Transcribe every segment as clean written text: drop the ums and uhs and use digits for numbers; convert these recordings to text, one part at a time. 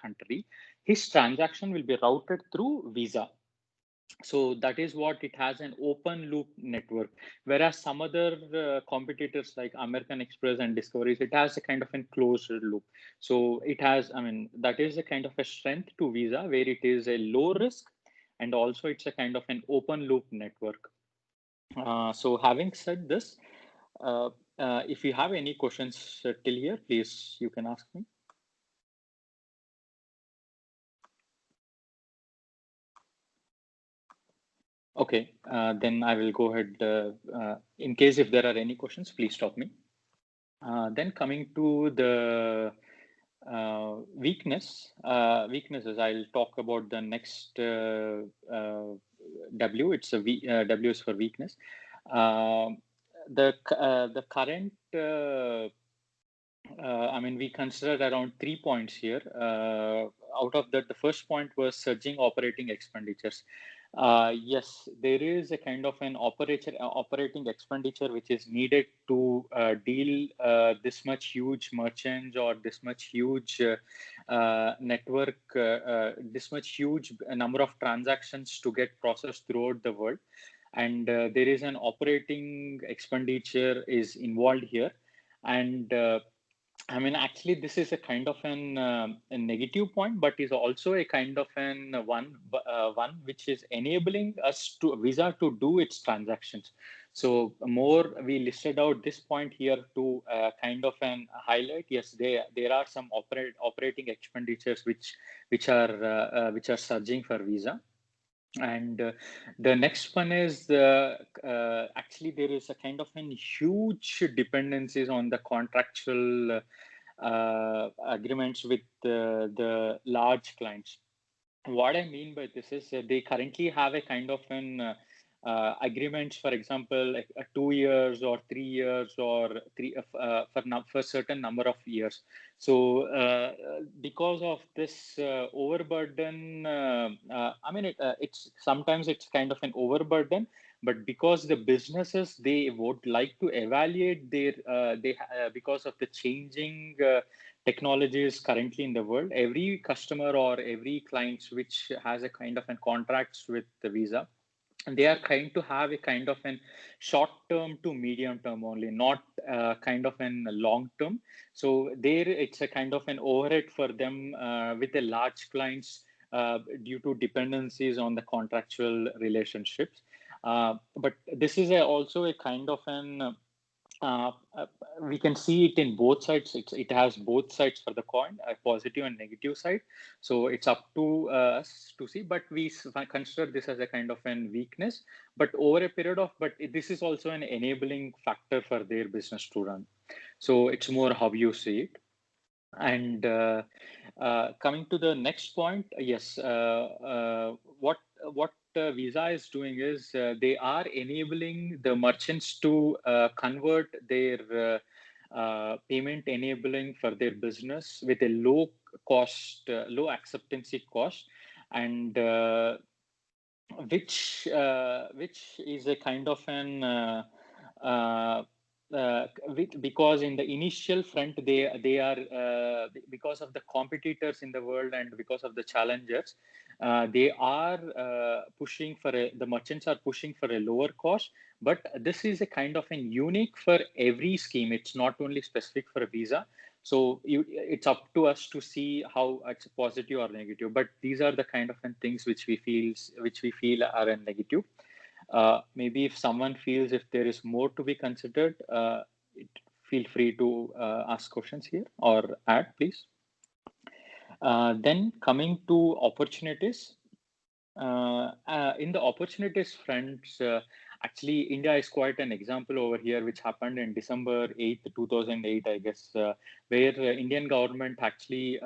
country, his transaction will be routed through Visa. So that is what it has, an open loop network, whereas some other competitors like American Express and Discoveries, it has a kind of a closed loop. So it has, I mean, that is a kind of a strength to Visa, where it is a low risk, and also it's a kind of an open loop network. So having said this, uh, if you have any questions till here, please you can ask me. Okay, then I will go ahead. In case if there are any questions, please stop me. Then coming to the weaknesses, I'll talk about the next W. It's a W is for weakness. The current, I mean, we considered around 3 points here. Out of that, the first point was surging operating expenditures. Yes, there is a kind of an operating expenditure which is needed to deal this much huge merchants, or this much huge network, this much huge number of transactions to get processed throughout the world. And there is an operating expenditure is involved here. And I mean, actually, this is a kind of a negative point, but is also a kind of one which is enabling us to Visa to do its transactions. So more we listed out this point here to kind of an highlight. Yes, there are some operating expenditures which are surging for Visa. And the next one is actually there is a kind of an huge dependencies on the contractual agreements with the large clients. What I mean by this is they currently have a kind of an agreements, for example, like 2 years or 3 years, or for certain number of years. So because of this overburden, I mean, it's sometimes it's kind of an overburden, but because the businesses, they would like to evaluate their because of the changing technologies currently in the world, every customer or every client which has a kind of a contracts with the Visa, and they are trying to have a kind of an short term to medium term only, not kind of an long term. So there it's a kind of an overhead for them with the large clients due to dependencies on the contractual relationships. But this is also a kind of an uh, uh, we can see it in both sides. It has both sides for the coin, a positive and negative side. So it's up to us to see, but we consider this as a kind of an weakness. But over a period of, but this is also an enabling factor for their business to run. So it's more how you see it. And coming to the next point, yes, what Visa is doing is they are enabling the merchants to convert their payment enabling for their business with a low cost, low acceptancy cost, and which is a kind of an uh, because in the initial front they are because of the competitors in the world and because of the challengers, they are pushing for the merchants are pushing for a lower cost. But this is a kind of an unique for every scheme. It's not only specific for a Visa. So it's up to us to see how it's positive or negative. But these are the kind of things which we feel are a negative. Maybe if someone feels if there is more to be considered, feel free to ask questions here or add, please. Then coming to opportunities. In the opportunities front, actually, India is quite an example over here, which happened in December 8th, 2008, I guess, where Indian government actually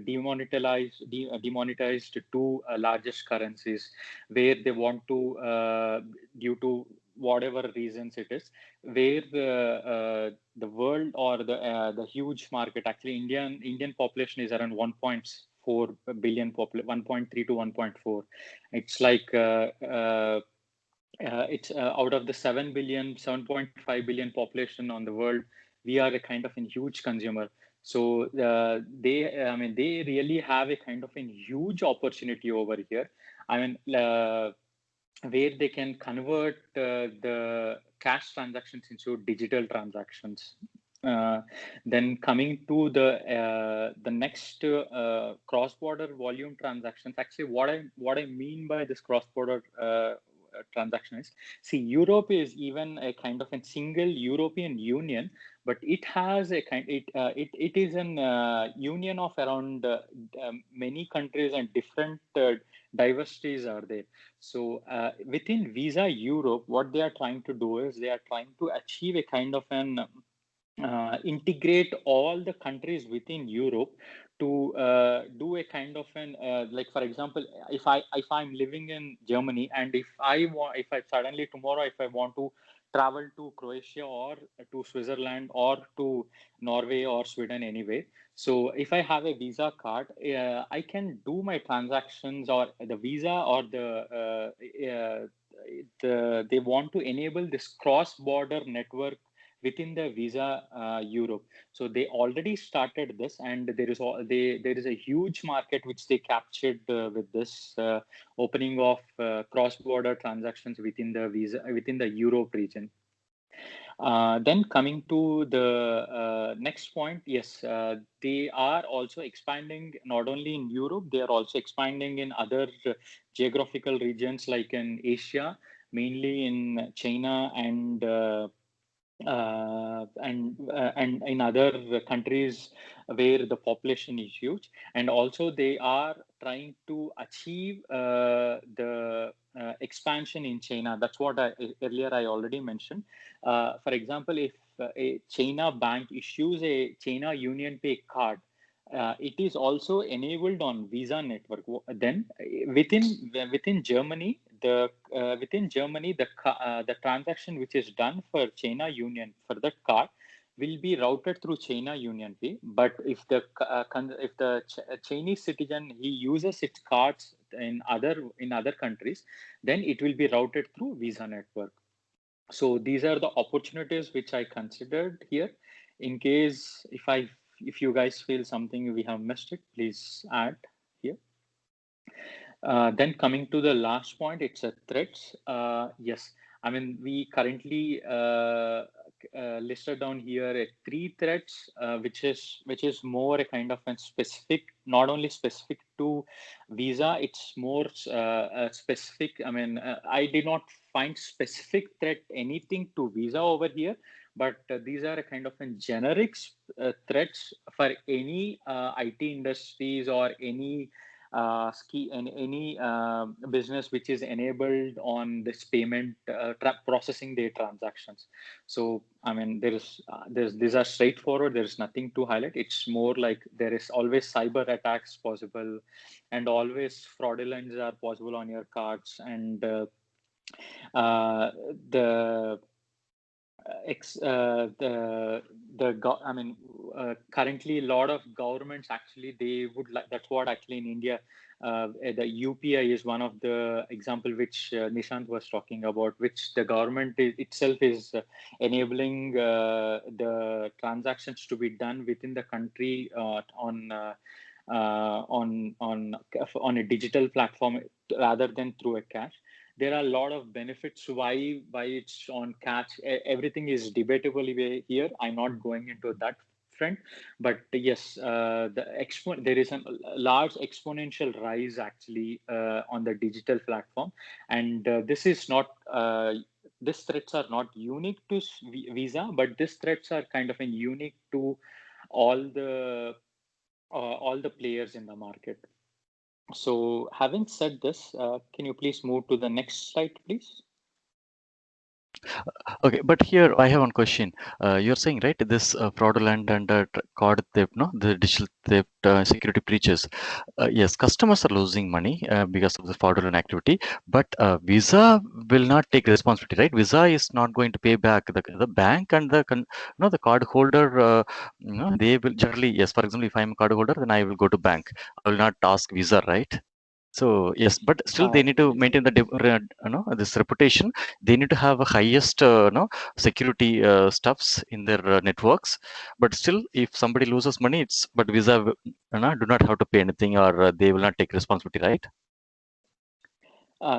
demonetized two largest currencies, where they want to, due to whatever reasons it is, where the world or the huge market, actually Indian population is around 1.4 billion, 1.3 to 1.4. It's like it's out of the 7.5 billion population on the world, we are a kind of a huge consumer. So they really have a kind of a huge opportunity over here. I mean, where they can convert the cash transactions into digital transactions. Uh, then coming to the next cross-border volume transactions. Actually, what I mean by this cross-border transaction is, see, Europe is even a kind of a single European Union, but it has a kind it is an union of around many countries, and different diversities are there. So within Visa Europe, what they are trying to do is they are trying to achieve a kind of an integrate all the countries within Europe to do a kind of an like, for example, if I'm living in Germany, and if I suddenly tomorrow, if I want to travel to Croatia or to Switzerland or to Norway or Sweden anyway, so if I have a Visa card, I can do my transactions, or the Visa or they want to enable this cross-border network within the Visa Europe. So they already started this, and there is a huge market which they captured with this opening of cross-border transactions within the Europe region. Then coming to the next point, yes, they are also expanding not only in Europe, they are also expanding in other geographical regions like in Asia, mainly in China and in other countries where the population is huge. And also they are trying to achieve the expansion in China. That's what earlier I already mentioned. For example, if a China bank issues a China UnionPay card, it is also enabled on Visa network. Then within Germany, the transaction which is done for China Union for that card will be routed through China UnionPay. But if the Chinese citizen, he uses its cards in other countries, then it will be routed through Visa network. So these are the opportunities which I considered here. In case if you guys feel something we have missed it, please add here. Then coming to the last point, it's a threats. Yes, I mean, we currently listed down here 3 threats, which is more a kind of a specific, not only specific to Visa, it's more specific. I mean, I did not find specific threat anything to Visa over here, but these are a kind of a generic threats for any IT industries or any any business which is enabled on this payment processing their transactions. So I mean, these are straightforward. There is nothing to highlight. It's more like there is always cyber attacks possible, and always fraudulence are possible on your cards, and the I mean, currently a lot of governments actually they would like. That's what actually in India, the UPI is one of the example which Nishant was talking about, which the government itself is enabling the transactions to be done within the country on a digital platform rather than through a cash. There are a lot of benefits why it's on cash. Everything is debatable here. I'm not going into that front, but yes, there is a large exponential rise actually on the digital platform, and this is not. These threats are not unique to Visa, but these threats are kind of unique to all the players in the market. So having said this, can you please move to the next slide, please? Okay, but here I have one question. You're saying, right, this fraudulent and card theft, no, the digital theft, security breaches. Yes, customers are losing money because of the fraudulent activity, but Visa will not take responsibility, right? Visa is not going to pay back the bank and the card holder. They will generally, yes. For example, if I'm a card holder, then I will go to bank. I will not ask Visa, right? So yes, but still they need to maintain the this reputation. They need to have a highest security stuffs in their networks. But still, if somebody loses money, it's but Visa do not have to pay anything, or they will not take responsibility, right?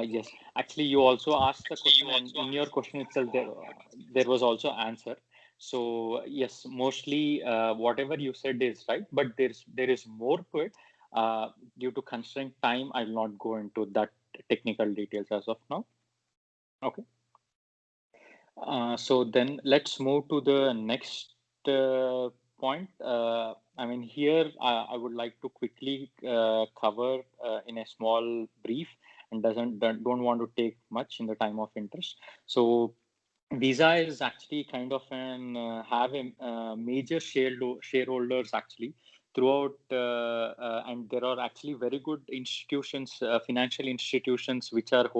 Yes, actually, you also asked the question, and in your question itself, there was also answer. So yes, mostly whatever you said is right, but there is more to it. Due to constraint time, I will not go into that technical details as of now. Okay. So then let's move to the next point. I mean, here I would like to quickly cover in a small brief, and don't want to take much in the time of interest. So Visa is actually kind of an have a major shareholders actually throughout, and there are actually very good institutions, financial institutions, which are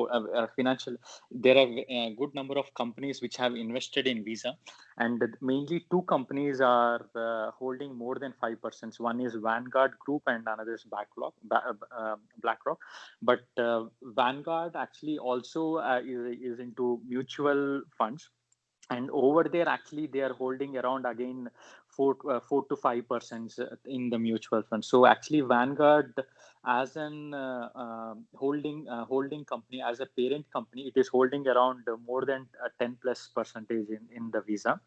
financial. There are a good number of companies which have invested in Visa, and mainly two companies are holding more than 5%. One is Vanguard Group, and another is BlackRock. But Vanguard actually also is into mutual funds, and over there actually they are holding around again 4 to 5% in the mutual fund. So actually Vanguard, as an holding company, as a parent company, it is holding around more than 10 plus percentage in the Visa.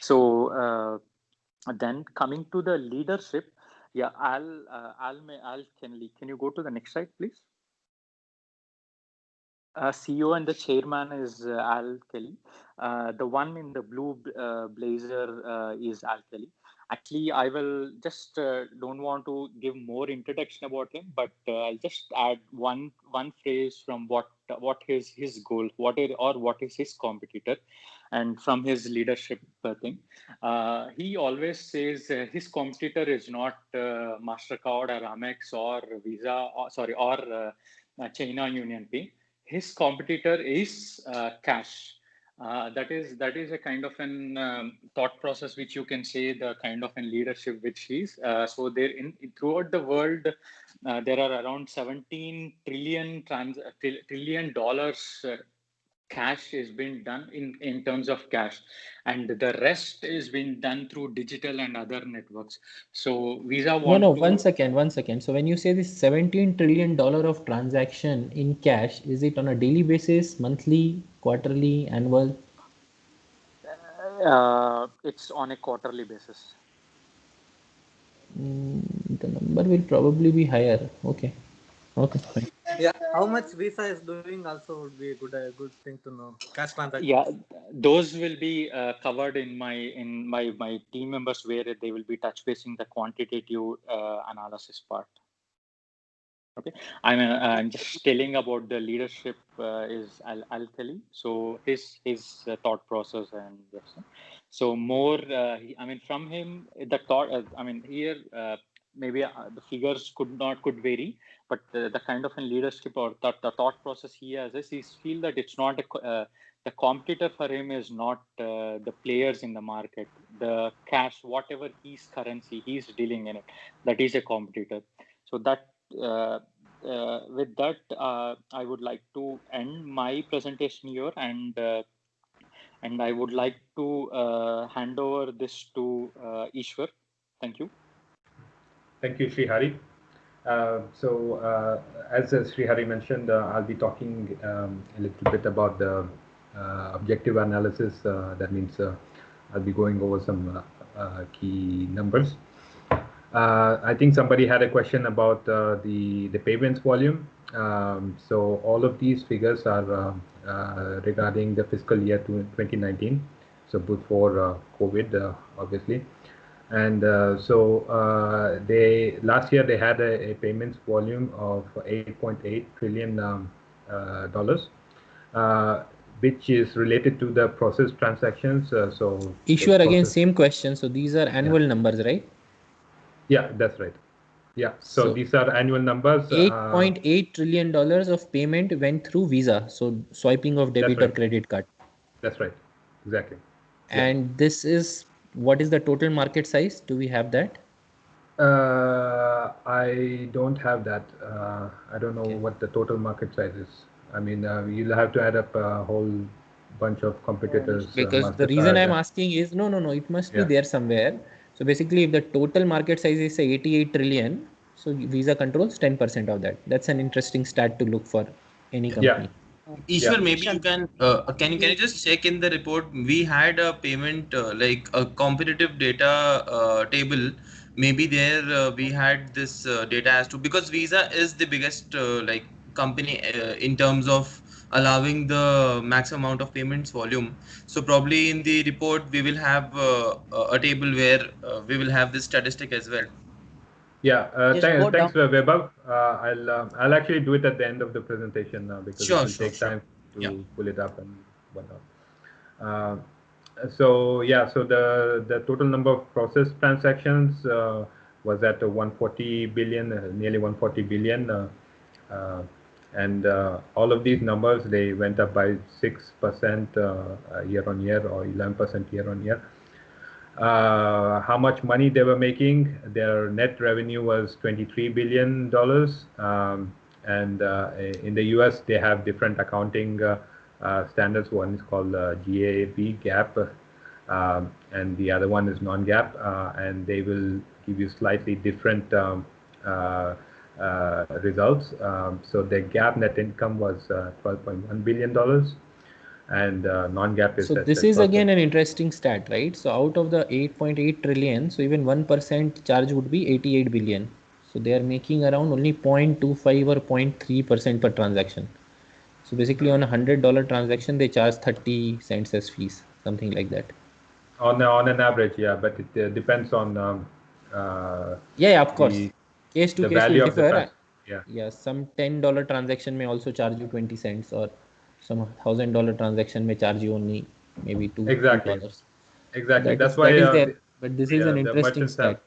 So then coming to the leadership, yeah, Al Kenley, can you go to the next slide, please? CEO and the chairman is Al Kelly. The one in the blue blazer is Al Kelly. Actually, I will just don't want to give more introduction about him, but I'll just add one phrase from what is his goal, what is his competitor, and from his leadership thing. He always says his competitor is not Mastercard or Amex or Visa, or China Union Pay. His competitor is cash. That is a kind of an thought process which you can say the kind of an leadership which he's. So there throughout the world, there are around 17 trillion dollars cash is being done in terms of cash, and the rest is being done through digital and other networks. So Visa want No, to. one second. So when you say this $17 trillion of transaction in cash, is it on a daily basis, monthly, quarterly, annual? It's on a quarterly basis. The number will probably be higher. Okay, fine. Yeah, how much Visa is doing also would be a good thing to know. Cash transactions. Yeah, those will be covered in my team members, where they will be touch basing the quantitative analysis part. Okay, I'm just telling about the leadership is Al Kelly. So his thought process and yes. So more, I mean, from him the thought. I mean, here maybe the figures could vary, but the kind of a leadership or the thought process he has is he feel that it's not the competitor for him is not the players in the market, the cash, whatever his currency he's dealing in it, that is a competitor. So that. With that, I would like to end my presentation here, and I would like to hand over this to Ishwar. Thank you. Thank you, Srihari. As Srihari mentioned, I'll be talking a little bit about the objective analysis. That means I'll be going over some key numbers. I think somebody had a question about the payments volume. So all of these figures are regarding the fiscal year 2019, so before COVID, obviously. And they last year they had a payments volume of $8.8 trillion dollars, which is related to the processed transactions. Ishwar, again, same question. So these are annual numbers, right? Yeah, that's right. Yeah, so these are annual numbers. $8.8 trillion of payment went through Visa. So swiping of debit or credit card. That's right. Exactly. And this is, what is the total market size? Do we have that? I I don't have that. I don't know Okay. what the total market size is. I mean, you'll have to add up a whole bunch of competitors. Because the reason I'm Mastercard. asking is no, it must be Yeah. there somewhere. So basically, if the total market size is say 88 trillion, so Visa controls 10% of that. That's an interesting stat to look for any Yeah. company. Ishwar, Yeah. maybe you can you just check in the report? We had a payment like a competitive data table. Maybe there we had this data as to, because Visa is the biggest like company in terms of allowing the maximum amount of payments volume. So probably in the report we will have a table where we will have this statistic as well. Yeah, Just go thanks, down. Vaibhav. I'll actually do it at the end of the presentation because it Sure, will sure, take sure. time to Yeah. pull it up and whatnot. So the total number of processed transactions was at 140 billion, nearly 140 billion, and all of these numbers, they went up by 6% year on year, or 11% year on year. How much money they were making? Their net revenue was $23 billion. And in the US, they have different accounting standards. One is called GAAP, and the other one is non-GAAP, and they will give you slightly different results. So their GAAP net income was $12.1 billion, and non-GAAP is So at this is 12. again an interesting stat, right? So out of the 8.8 trillion, so even 1% charge would be 88 billion. So they are making around only 0.25 or 0.3% per transaction. So basically on a $100 transaction, they charge 30 cents as fees, something like that. On an average, yeah, but it depends on Yeah, of course. Case to the case will value of the differ. yeah. Yeah, some $10 transaction may also charge you 20 cents, or some $1,000 transaction may charge you only maybe Exactly. $2. Exactly. So That's why that is there. But this is yeah, an the interesting merchants have, stat.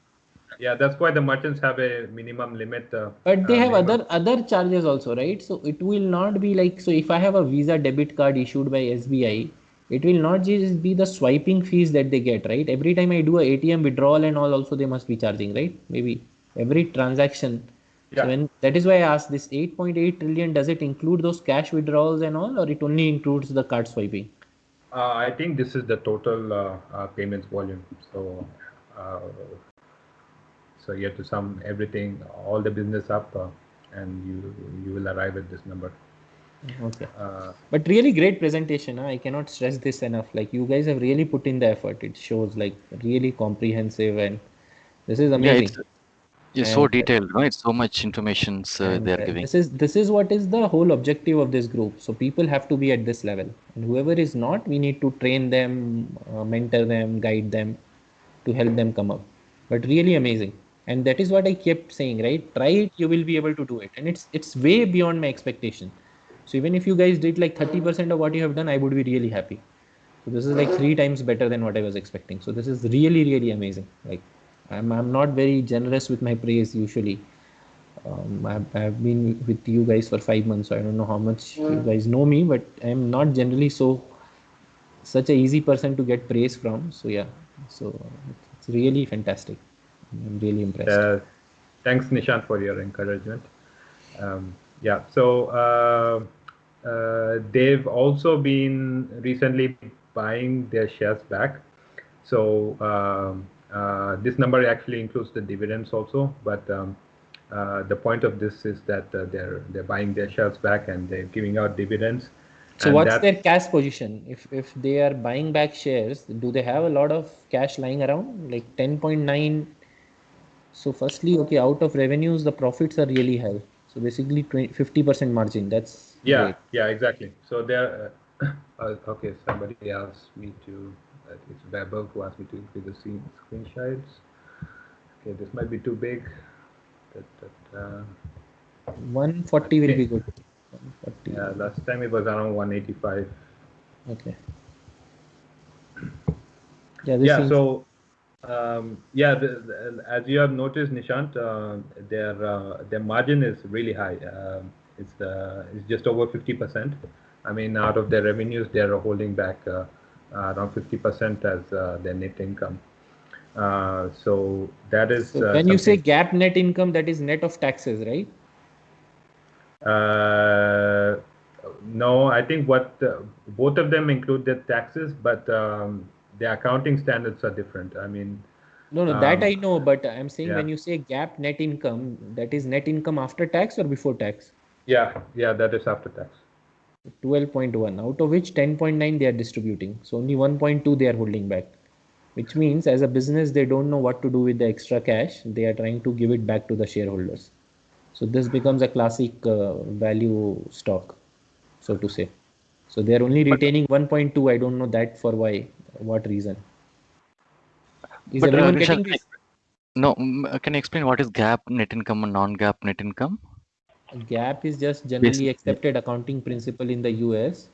yeah, that's why the merchants have a minimum limit. But they have minimum. other charges also, right? So it will not be like, so if I have a Visa debit card issued by SBI, it will not just be the swiping fees that they get, right? Every time I do a ATM withdrawal and all, also they must be charging, right? Maybe every transaction. So Yeah. when that is why I asked, this 8.8 trillion, does it include those cash withdrawals and all, or it only includes the card swiping? I think this is the total payments volume. So so you have to sum everything, all the business up, and you will arrive at this number. Okay. But really great presentation. I cannot stress this enough. Like, you guys have really put in the effort. It shows like really comprehensive, and this is Yeah, amazing. it's so And detailed, no? It's so much information and they are giving. this is what is the whole objective of this group. So people have to be at this level, and whoever is not, we need to train them, mentor them, guide them, to help them come up. But really amazing, and that is what I kept saying, right? Try it, you will be able to do it, and it's way beyond my expectation. So even if you guys did like 30% of what you have done, I would be really happy. So this is like 3 times better than what I was expecting. So this is really amazing. Like, I'm not very generous with my praise usually. I've been with you guys for 5 months, so I don't know how much you guys know me, but I'm not generally such a easy person to get praise from. So yeah, so it's really fantastic. I'm really impressed. Thanks, Nishant, for your encouragement. Yeah, so they've also been recently buying their shares back. So this number actually includes the dividends also, but the point of this is that they're buying their shares back and they're giving out dividends. So and what's their cash position? If they are buying back shares, do they have a lot of cash lying around? Like 10.9. So firstly, okay, out of revenues, the profits are really high. So basically 50% margin. That's great. Yeah, exactly. So there, okay, somebody asked me to, it's Weber who asked me to include the screenshots. Okay, this might be too big. 140 will be good. 140. Yeah, last time it was around 185. Okay. Yeah, this Yeah, seems. so yeah, as you have noticed, Nishant, their margin is really high. It's just over 50%. I mean, out of their revenues, they are holding back around 50% as their net income. So that is So when you say something. GAAP net income, that is net of taxes, right? No, I think both of them include the taxes, but the accounting standards are different. I mean, No, that I know, but I'm saying yeah. when you say GAAP net income, that is net income after tax or before tax? Yeah, that is after tax. 12.1, out of which 10.9 they are distributing. So only 1.2 they are holding back, which means as a business, they don't know what to do with the extra cash. They are trying to give it back to the shareholders. So this becomes a classic value stock, so to say. So they are only retaining 1.2. I don't know that for why, what reason. Is But everyone Rishad, getting this? no, can you explain what is GAAP net income and non-GAAP net income? GAAP is just generally Basic, yeah. accepted accounting principle in the US.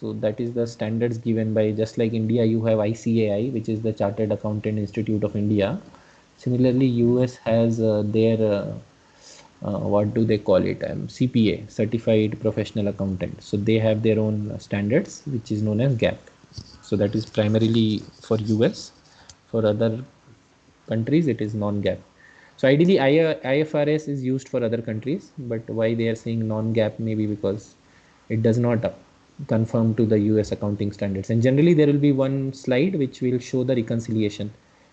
So that is the standards given by, just like India, you have ICAI, which is the Chartered Accountant Institute of India. Similarly, US has their what do they call it? CPA, Certified Professional Accountant. So they have their own standards, which is known as GAAP. So that is primarily for US. For other countries, it is non-GAAP. So ideally, IFRS is used for other countries, but why they are saying non-GAAP? Maybe because it does not conform to the US accounting standards. And generally, there will be one slide which will show the reconciliation,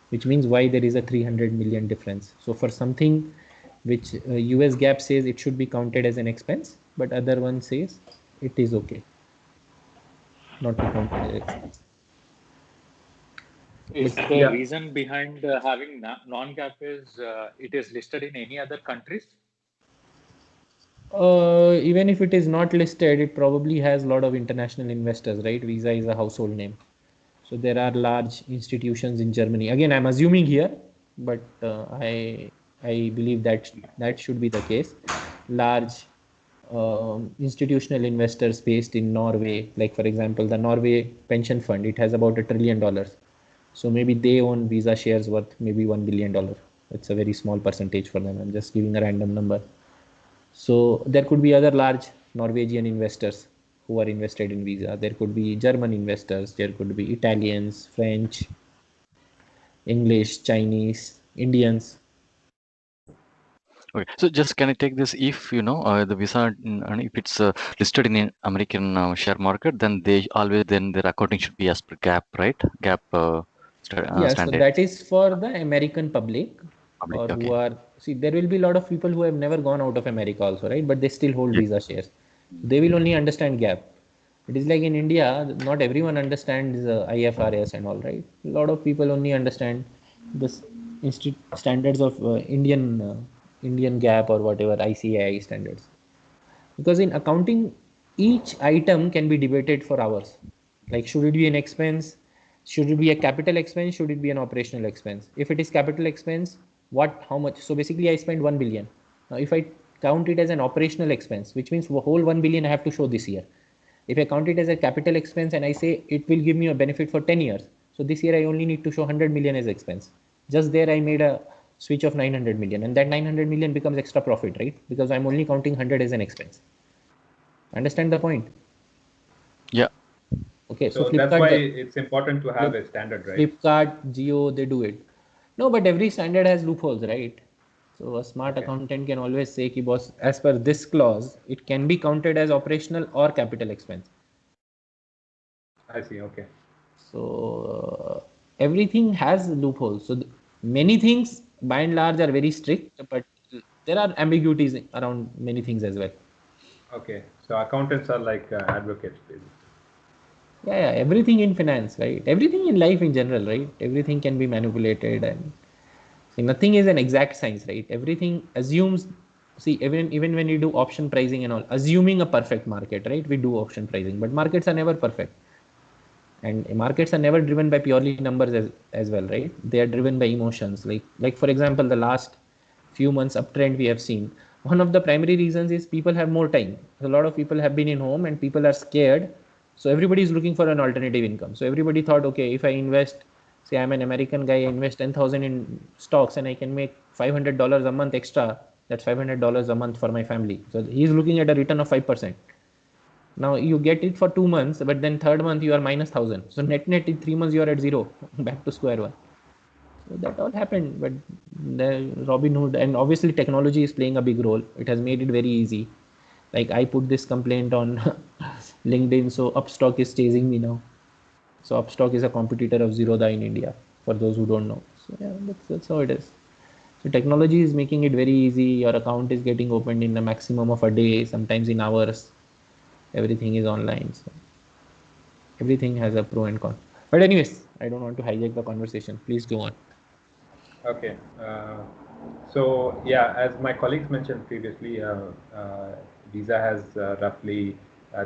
which means why there is a 300 million difference. So for something which US GAAP says it should be counted as an expense, but other one says it is okay not to count it as expense. Is But the reason behind having non-GAAP is it is listed in any other countries? even if it is not listed, it probably has a lot of international investors, right? Visa is a household name. So there are large institutions in Germany. Again, I'm assuming here, but I believe that that should be the case. Large institutional investors based in Norway, like for example, the Norway pension fund, it has about $1 trillion. So maybe they own Visa shares worth maybe $1 billion. It's a very small percentage for them. I'm just giving a random number. So there could be other large Norwegian investors who are invested in Visa. There could be German investors. There could be Italians, French, English, Chinese, Indians. Okay, so just can I take this, if you know the Visa, and if it's listed in the American share market, then they always, then their accounting should be as per GAAP, right? GAAP Yeah, so standard. that is for the American public, Public, or who okay. are, see, there will be a lot of people who have never gone out of America also, right? But they still hold Visa shares. They will only understand GAAP. It is like in India, not everyone understands IFRS and all, right? A lot of people only understand this standards of Indian GAAP or whatever ICAI standards. Because in accounting, each item can be debated for hours. Like, should it be an expense? Should it be a capital expense? Should it be an operational expense? If it is capital expense, how much? So basically, I spent 1 billion. Now, if I count it as an operational expense, which means the whole 1 billion I have to show this year. If I count it as a capital expense and I say it will give me a benefit for 10 years, so this year I only need to show 100 million as expense. Just there I made a switch of 900 million, and that 900 million becomes extra profit, right? Because I'm only counting 100 as an expense. Understand the point? Yeah. Okay, so that's why Flipkart, it's important to have a standard, right? Flipkart, Jio, they do it. No, but every standard has loopholes, right? So a smart accountant can always say, ki boss, as per this clause, it can be counted as operational or capital expense. I see. Okay. So everything has loopholes. So many things, by and large, are very strict, but there are ambiguities around many things as well. Okay. So accountants are like advocates, basically. Yeah, everything in finance, right? Everything in life in general, right? Everything can be manipulated, and see, nothing is an exact science, right? Everything assumes. See, even when you do option pricing and all, assuming a perfect market, right? We do option pricing, but markets are never perfect, and markets are never driven by purely numbers as well, right? They are driven by emotions. Like for example, the last few months uptrend we have seen. One of the primary reasons is people have more time. A lot of people have been in home and people are scared. So everybody is looking for an alternative income. So everybody thought, okay, if I invest, say I'm an American guy, I invest 10,000 in stocks and I can make $500 a month extra. That's $500 a month for my family. So he's looking at a return of 5%. Now you get it for 2 months, but then third month you are minus 1,000. So net in 3 months you are at zero, back to square one. So that all happened, but the Robinhood, and obviously technology is playing a big role. It has made it very easy. Like I put this complaint on LinkedIn, so Upstock is chasing me now. So Upstock is a competitor of Zerodha in India, for those who don't know. So yeah, that's how it is. So technology is making it very easy. Your account is getting opened in a maximum of a day, sometimes in hours. Everything is online. So everything has a pro and con. But anyways, I don't want to hijack the conversation. Please go on. Okay. So yeah, as my colleagues mentioned previously, Visa has roughly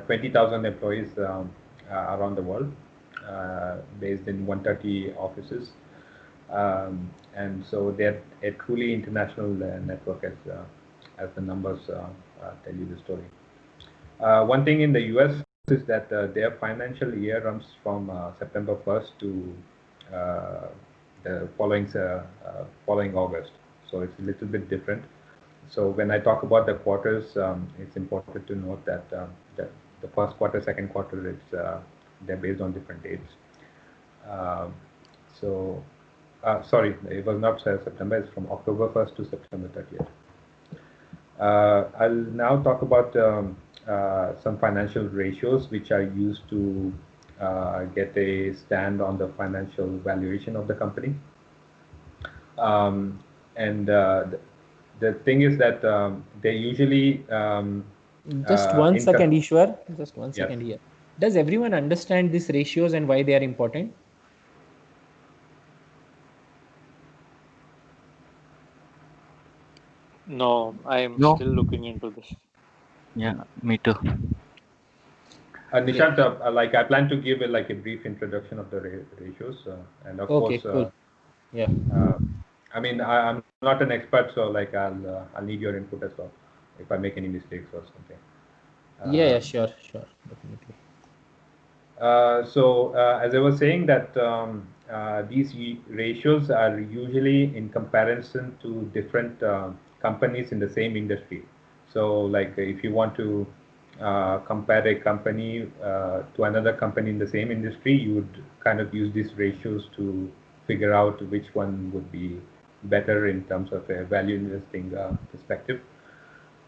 20,000 employees around the world, based in 130 offices, and so they're a truly international network, as the numbers tell you the story. One thing in the US is that their financial year runs from September 1st to uh, the following August. So it's a little bit different. So when I talk about the quarters, it's important to note that the first quarter, second quarter, they're based on different dates. Um, so, sorry, it was not September. It's from October 1st to September 30th. I'll now talk about some financial ratios which are used to get a stand on the financial valuation of the company. And the thing is that they usually just one second, Ishwar. Just one Yes. second here. Does everyone understand these ratios and why they are important? No, I am No. still looking into this. Yeah, me too. Nishant, like I plan to give like a brief introduction of the ratios, and of Okay, course, cool. Yeah. I mean, I'm not an expert, so like I'll need your input as well if I make any mistakes or something. Yeah, sure, definitely. So as I was saying that these ratios are usually in comparison to different companies in the same industry. So like if you want to compare a company to another company in the same industry, you would kind of use these ratios to figure out which one would be better in terms of a value investing perspective.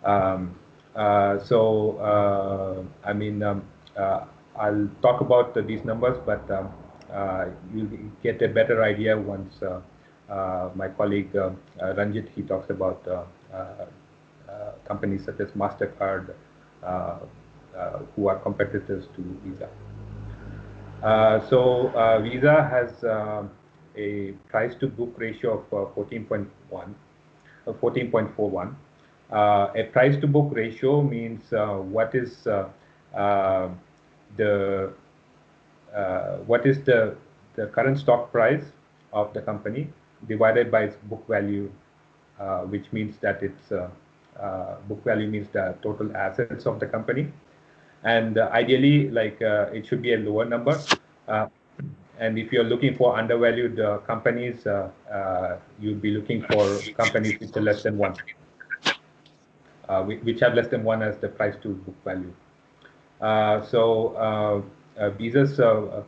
Um, I mean, I'll talk about these numbers, but you'll get a better idea once my colleague Ranjit, he talks about companies such as MasterCard, who are competitors to Visa. Visa has a price to book ratio of 14.41. A price to book ratio means what is the current stock price of the company divided by its book value, which means that its book value means the total assets of the company, and ideally, like it should be a lower number. And if you're looking for undervalued companies, you'd be looking for companies which are less than one. Which have less than one as the price to book value. Visa's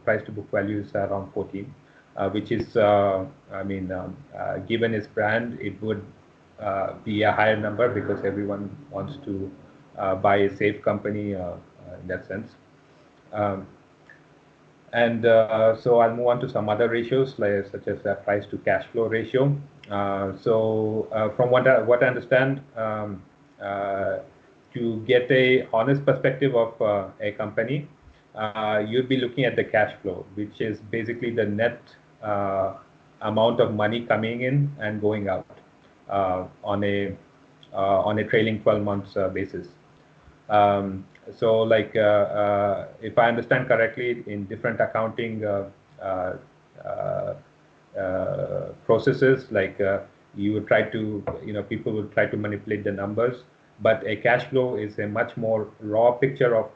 price to book value is around 14, which is, I mean, given its brand, it would be a higher number because everyone wants to buy a safe company in that sense. So I'll move on to some other ratios, like such as the price to cash flow ratio. From what I understand, to get a honest perspective of a company, you'd be looking at the cash flow, which is basically the net amount of money coming in and going out on a trailing 12 months basis. If I understand correctly, in different accounting processes, like you would try to, people would try to manipulate the numbers, but a cash flow is a much more raw picture of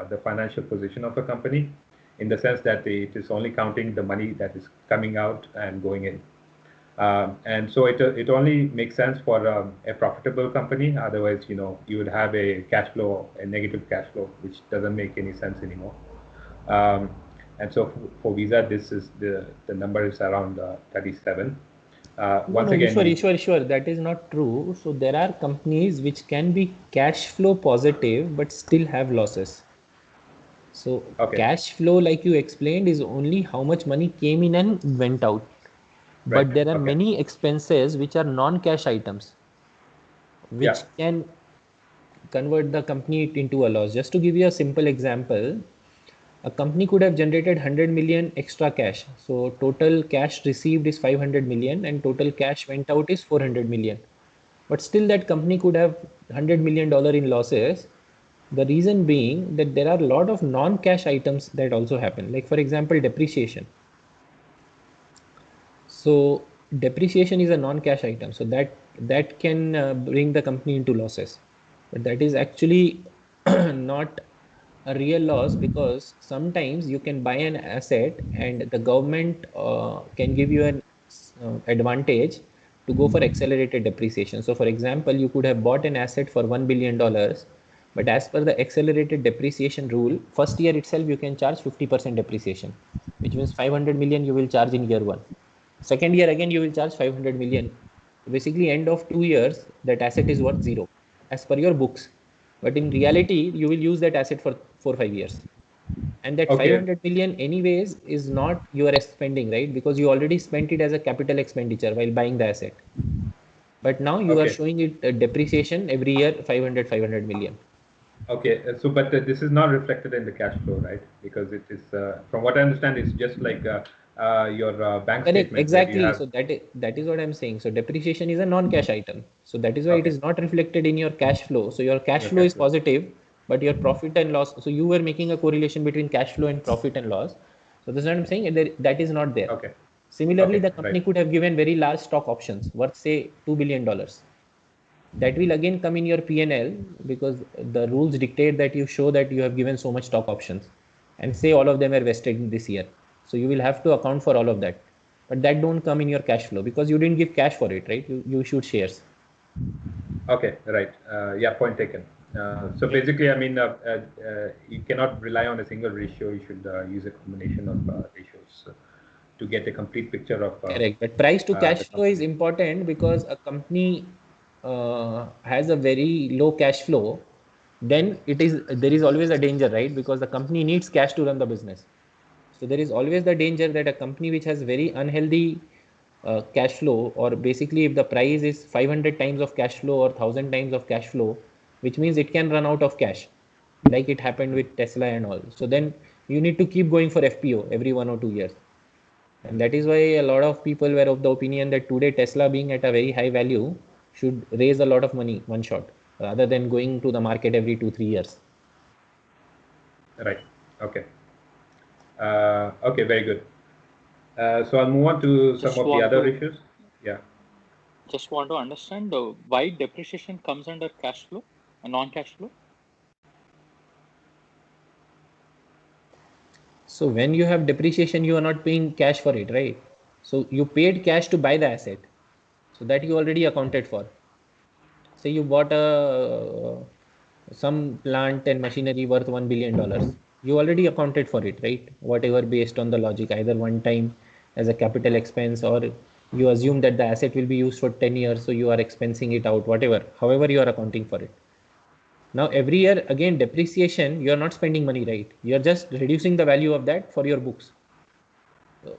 the financial position of a company, in the sense that it is only counting the money that is coming out and going in. And so it only makes sense for a profitable company. Otherwise, you would have a cash flow, a negative cash flow, which doesn't make any sense anymore. And so for Visa, this is the number is around 37. Once No, again, Ishwar, that is not true. So there are companies which can be cash flow positive but still have losses. So okay, cash flow, like you explained, is only how much money came in and went out. right, But there are okay, many expenses which are non-cash items, which yeah, can convert the company into a loss. Just to give you a simple example, a company could have generated 100 million extra cash. So total cash received is 500 million and total cash went out is 400 million. But still that company could have $100 million in losses. The reason being that there are a lot of non-cash items that also happen. Like for example, depreciation. So depreciation is a non-cash item. So that can bring the company into losses. But that is actually not a real loss, because sometimes you can buy an asset and the government can give you an advantage to go for accelerated depreciation. So for example, you could have bought an asset for $1 billion, but as per the accelerated depreciation rule, first year itself you can charge 50% depreciation, which means 500 million you will charge in year one. Second year again you will charge 500 million. Basically end of 2 years that asset is worth zero as per your books, but in reality you will use that asset for 4 or 5 years, and that okay, 500 million anyways is not your spending, right? Because you already spent it as a capital expenditure while buying the asset, but now you are okay. showing it depreciation every year, 500 million. Okay, so but this is not reflected in the cash flow, right? Because it is, from what I understand, it's just like your bank Correct, statement where you exactly. have. So that is what I'm saying. So depreciation is a non-cash item. So that is why it Okay, is not reflected in your cash flow. So your cash your flow cash is flow. positive, but your profit and loss. So you were making a correlation between cash flow and profit and loss. So that's what I'm saying. And that is not there. Okay, Similarly, okay, the right. company could have given very large stock options worth say $2 billion. That will again come in your P&L, because the rules dictate that you show that you have given so much stock options, and say all of them are vested in this year. So you will have to account for all of that, but that don't come in your cash flow because you didn't give cash for it, right? You issued shares. Okay, right. Yeah, point taken. So basically, I mean, you cannot rely on a single ratio. You should use a combination of ratios to get a complete picture of Correct. But price to the cash flow is company. important, because a company has a very low cash flow, then there is always a danger, right? Because the company needs cash to run the business. So there is always the danger that a company which has very unhealthy cash flow, or basically if the price is 500 times of cash flow or 1000 times of cash flow, which means it can run out of cash, like it happened with Tesla and all. So then you need to keep going for FPO every 1 or 2 years. And that is why a lot of people were of the opinion that today Tesla being at a very high value should raise a lot of money one shot, rather than going to the market every 2-3 years. Right. Okay. Okay. Very good. So I'll move on to some Just of the want other to issues. Yeah. just want to understand why depreciation comes under cash flow, a non-cash flow. So when you have depreciation, you are not paying cash for it, right? So you paid cash to buy the asset. So that you already accounted for. Say you bought some plant and machinery worth $1 billion. You already accounted for it, right? Whatever, based on the logic, either one time as a capital expense, or you assume that the asset will be used for 10 years, so you are expensing it out, whatever, however you are accounting for it. Now every year again depreciation, you are not spending money, right? You are just reducing the value of that for your books.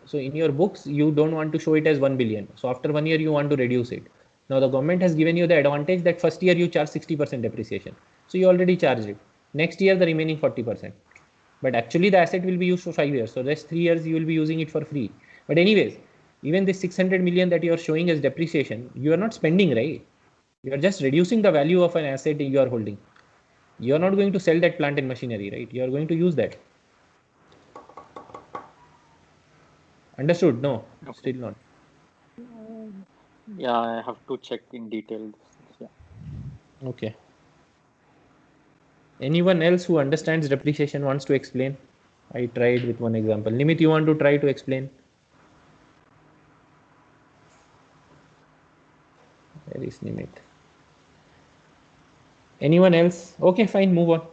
So in your books you don't want to show it as 1 billion, so after 1 year you want to reduce it. Now the government has given you the advantage that first year you charge 60% depreciation, so you already charged it. Next year the remaining 40%, but actually the asset will be used for 5 years, so rest 3 years you will be using it for free. But anyways, even this 600 million that you are showing as depreciation, you are not spending, right? You are just reducing the value of an asset you are holding. You are not going to sell that plant and machinery, right? You are going to use that. Understood? No, Okay. still not. Yeah, I have to check in detail. Yeah. Okay. Anyone else who understands depreciation wants to explain? I tried with one example. Nimit, you want to try to explain? Where is Nimit? Anyone else? Okay, fine, move on.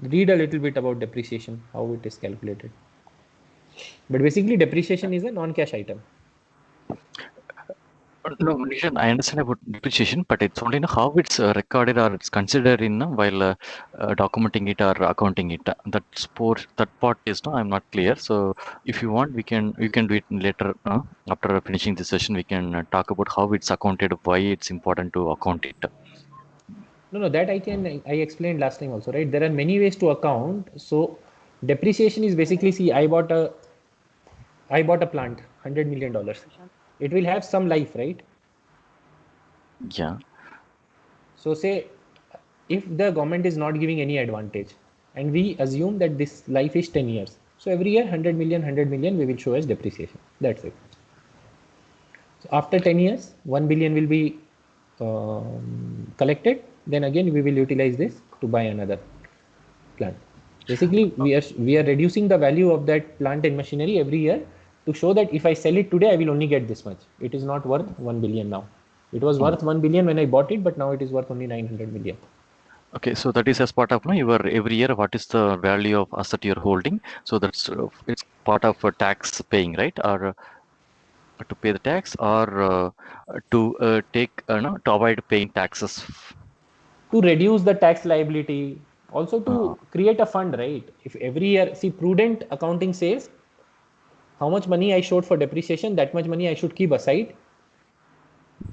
Read a little bit about depreciation, how it is calculated. But basically, depreciation is a non-cash item. No, Nishan, I understand about depreciation, but it's only how it's recorded or it's considered in while documenting it or accounting it. That part is no, I'm not clear. So if you want, you can do it later. After finishing this session, we can talk about how it's accounted, why it's important to account it. No, that I explained last time also, right? There are many ways to account. So depreciation is basically, see, I bought a plant, $100 million. It will have some life, right? Yeah. So say if the government is not giving any advantage and we assume that this life is 10 years. So every year 100 million we will show as depreciation. That's it. So after 10 years, 1 billion will be collected. Then again, we will utilize this to buy another plant. Basically, we are reducing the value of that plant and machinery every year to show that if I sell it today, I will only get this much. It is not worth 1 billion now. It was worth 1 billion when I bought it, but now it is worth only 900 million. Okay, so that is as part of your every year. What is the value of asset you're holding? So that's it's part of tax paying, right? Or to pay the tax, or to take to avoid paying taxes. To reduce the tax liability, also to create a fund, right? If every year, see, prudent accounting says how much money I showed for depreciation, that much money I should keep aside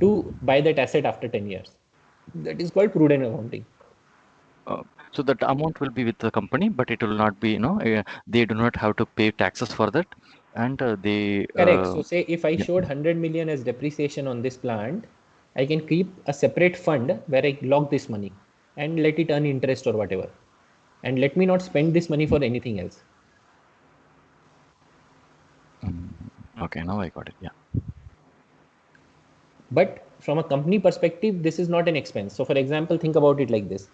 to buy that asset after 10 years. That is called prudent accounting. So that amount will be with the company, but it will not be, they do not have to pay taxes for that. And they... Correct. So say if I showed 100 million as depreciation on this plant, I can keep a separate fund where I lock this money and let it earn interest or whatever. And let me not spend this money for anything else. Okay, now I got it. Yeah. But from a company perspective, this is not an expense. So for example, think about it like this.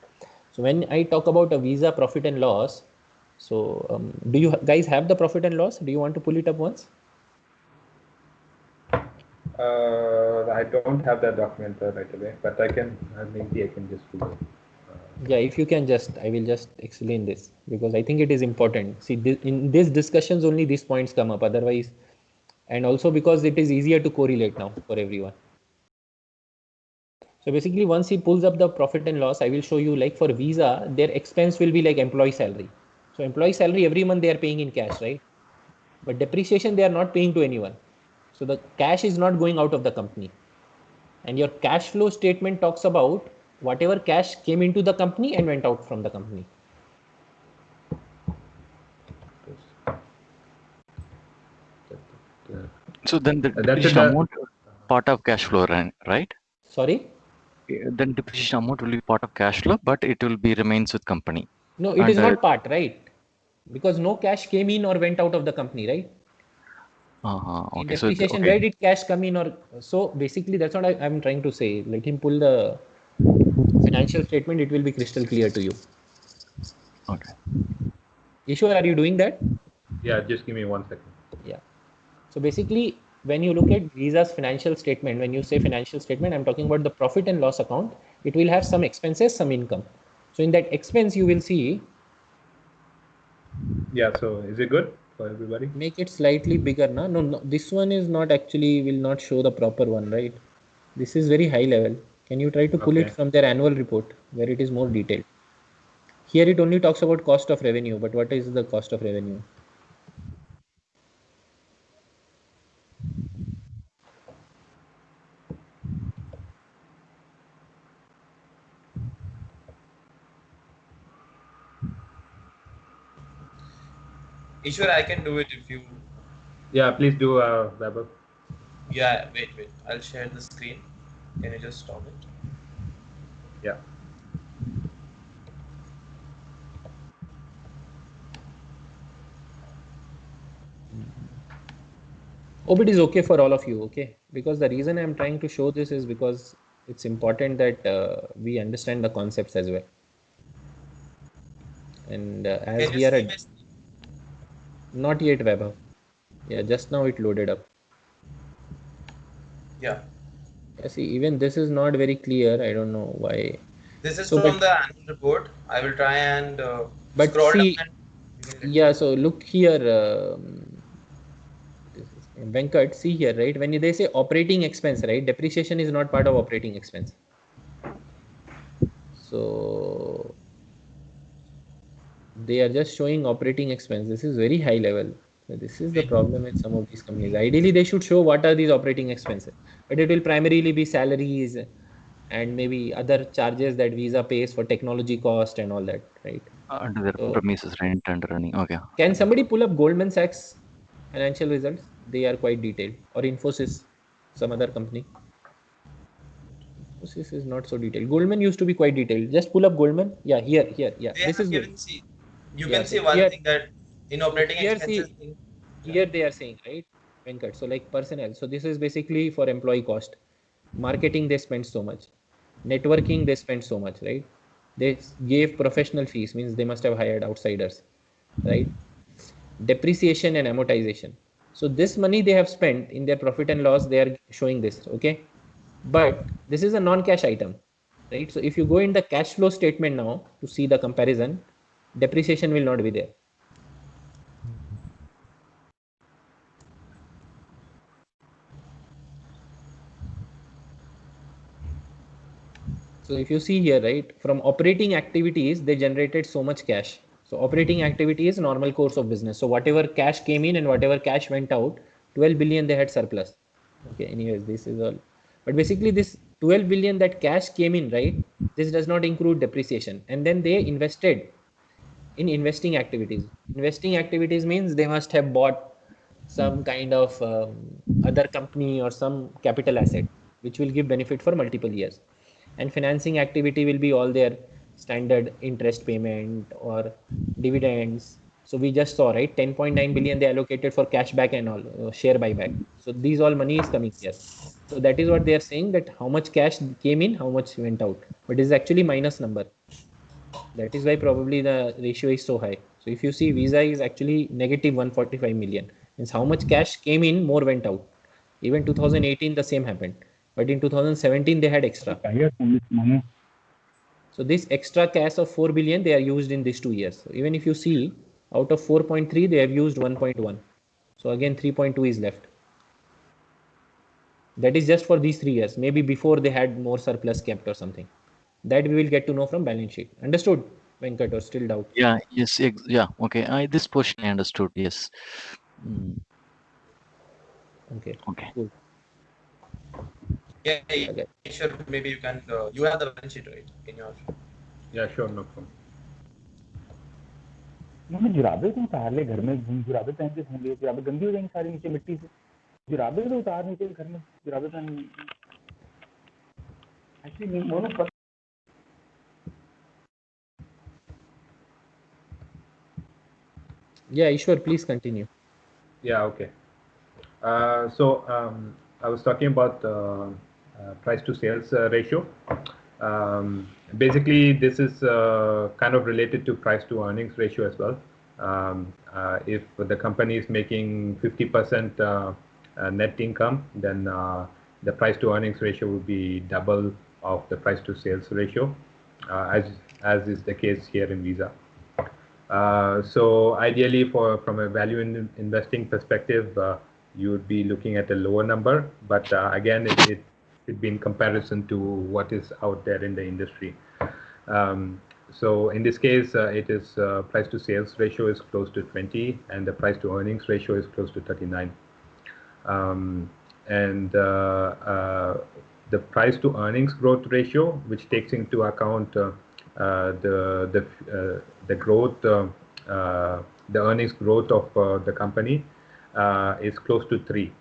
So when I talk about a Visa profit and loss, so do you guys have the profit and loss? Do you want to pull it up once? I don't have that document right away, but maybe I can just do it. Yeah, if you can I will just explain this because I think it is important. See, in these discussions, only these points come up. Otherwise, and also because it is easier to correlate now for everyone. So basically, once he pulls up the profit and loss, I will show you, like for Visa, their expense will be like employee salary. So employee salary every month they are paying in cash, right? But depreciation they are not paying to anyone. So the cash is not going out of the company. And your cash flow statement talks about whatever cash came into the company and went out from the company. So then the depreciation amount part of cash flow, right? Sorry? Then depreciation amount will be part of cash flow, but it will be remains with company. No, it is not part, right? Because no cash came in or went out of the company, right? Okay. In depreciation, where did cash come in? Or so basically, that's what I'm trying to say. Let him pull the financial statement. It will be crystal clear to you. Okay. Ishwar, are you doing that? Yeah, just give me 1 second. Yeah. So basically, when you look at Visa's financial statement, when you say financial statement, I'm talking about the profit and loss account. It will have some expenses, some income. So in that expense, you will see. Yeah. So is it good for everybody? Make it slightly bigger. No. This one is not actually will not show the proper one, right? This is very high level. Can you try to pull it from their annual report where it is more detailed? Here it only talks about cost of revenue, but what is the cost of revenue? Ishwar, I can do it if you... Yeah, please do, Vaibhav. Yeah, wait. I'll share the screen. Can you just stop it? Yeah. Hope it is okay for all of you, okay? Because the reason I'm trying to show this is because it's important that we understand the concepts as well. And as we are at... Not yet, Vaibhav. Yeah, just now it loaded up. Yeah. See, even this is not very clear. I don't know why. This is from the annual report. I will try and but scroll see, down. Yeah, so look here. Venkat, see here, right? When they say operating expense, right? Depreciation is not part of operating expense. So they are just showing operating expense. This is very high level. So this is the problem with some of these companies. Ideally, they should show what are these operating expenses, but it will primarily be salaries and maybe other charges that Visa pays for technology cost and all that, right? Under their So premises rent and running. Okay. can somebody pull up Goldman Sachs financial results? They are quite detailed. Or Infosys, some other company. Infosys is not so detailed. Goldman used to be quite detailed. Just pull up Goldman. Yeah, here. Yeah. They This have is good. given, see, you Yeah, can so see one here, thing that in so operating here expenses, see, here they are saying, right, Venkat. So like personnel. So this is basically for employee cost. Marketing, they spend so much. Networking, they spend so much, right? They gave professional fees, means they must have hired outsiders, right? Depreciation and amortization. So this money they have spent in their profit and loss, they are showing this, okay? But this is a non-cash item, right? So if you go in the cash flow statement now to see the comparison, depreciation will not be there. So if you see here, right, from operating activities, they generated so much cash. So operating activity is normal course of business. So whatever cash came in and whatever cash went out, 12 billion they had surplus. Okay, anyways, this is all. But basically this 12 billion that cash came in, right, this does not include depreciation. And then they invested in investing activities. Investing activities means they must have bought some kind of other company or some capital asset, which will give benefit for multiple years. And financing activity will be all their standard interest payment or dividends. So we just saw, right, 10.9 billion they allocated for cashback and all share buyback. So these all money is coming here. So that is what they are saying, that how much cash came in, how much went out, but it is actually minus number. That is why probably the ratio is so high. So if you see, Visa is actually negative 145 million. Means how much cash came in, more went out. Even 2018 the same happened, but in 2017 they had extra. So this extra cash of 4 billion they are used in these 2 years. So even if you see, out of 4.3 they have used 1.1. So again 3.2 is left. That is just for these 3 years. Maybe before they had more surplus kept or something. That we will get to know from balance sheet. Understood, Venkat, or still doubt? Yeah. Yes. Yeah. Okay. This portion I understood. Yes. Mm, Okay. okay. Cool. yeah, Okay. sure. Maybe you can. You have the balance sheet, right? In your. Yeah, sure, no problem. Mummy जुराबे तो उतार ले, घर में जुराबे पहन के घूम ले, जुराबे गंदी हो जाएंगी सारी नीचे मिट्टी से, जुराबे तो उतार नीचे घर में, जुराबे पहन actually mono. Yeah, Ishwar, please continue. Yeah, okay. So I was talking about price to sales ratio. Basically, this is kind of related to price to earnings ratio as well. If the company is making 50% net income, then the price to earnings ratio would be double of the price to sales ratio, as is the case here in Visa. So ideally, from a value investing perspective, you would be looking at a lower number, but again, it should be in comparison to what is out there in the industry. So in this case, it is price to sales ratio is close to 20, and the price to earnings ratio is close to 39. And the price to earnings growth ratio, which takes into account the growth, the earnings growth of the company, is close to 3.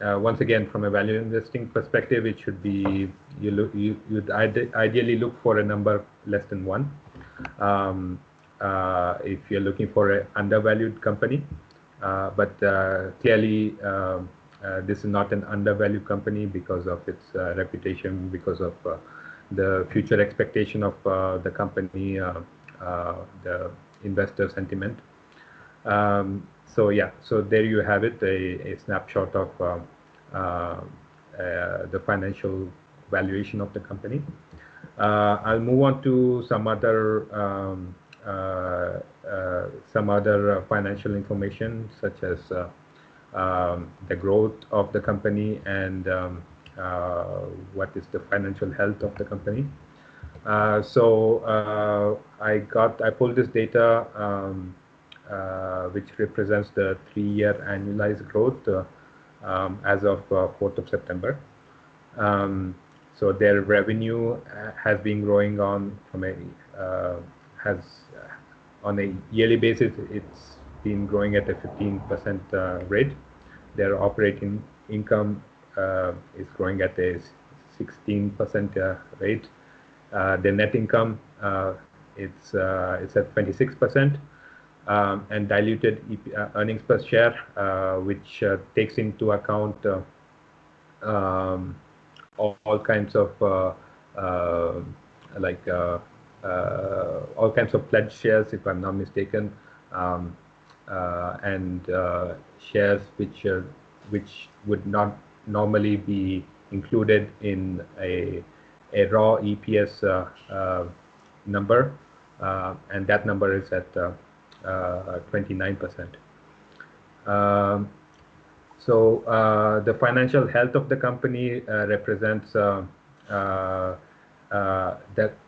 Once again, from a value investing perspective, it should be you'd ideally look for a number less than 1. If you're looking for an undervalued company, but clearly this is not an undervalued company because of its reputation, because of the future expectation of the company, the investor sentiment. So yeah, so there you have it, a snapshot of the financial valuation of the company. I'll move on to some other financial information, such as the growth of the company and what is the financial health of the company. So I pulled this data, which represents the 3-year annualized growth as of 4th of September. So their revenue has been growing on on a yearly basis. It's been growing at a 15% rate. Their operating income is growing at a 16% rate. The net income it's at 26%, and diluted earnings per share, which takes into account all kinds of all kinds of pledged shares, if I'm not mistaken, and shares which would not normally be included in a raw EPS number, and that number is at 29%. So the financial health of the company represents the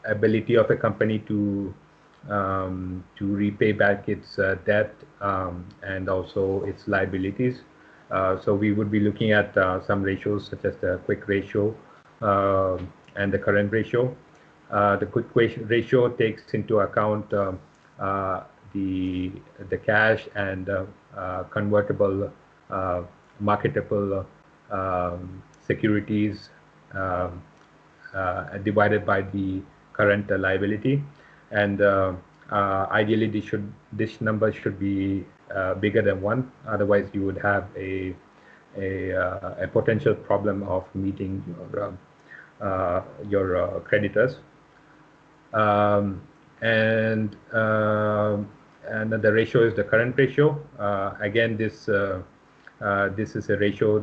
ability of a company to repay back its debt and also its liabilities. So we would be looking at some ratios such as the quick ratio and the current ratio. The quick ratio takes into account the cash and convertible marketable securities divided by the current liability, and ideally this number should be bigger than 1. Otherwise, you would have a potential problem of meeting your creditors. And the ratio is the current ratio. Again, this is a ratio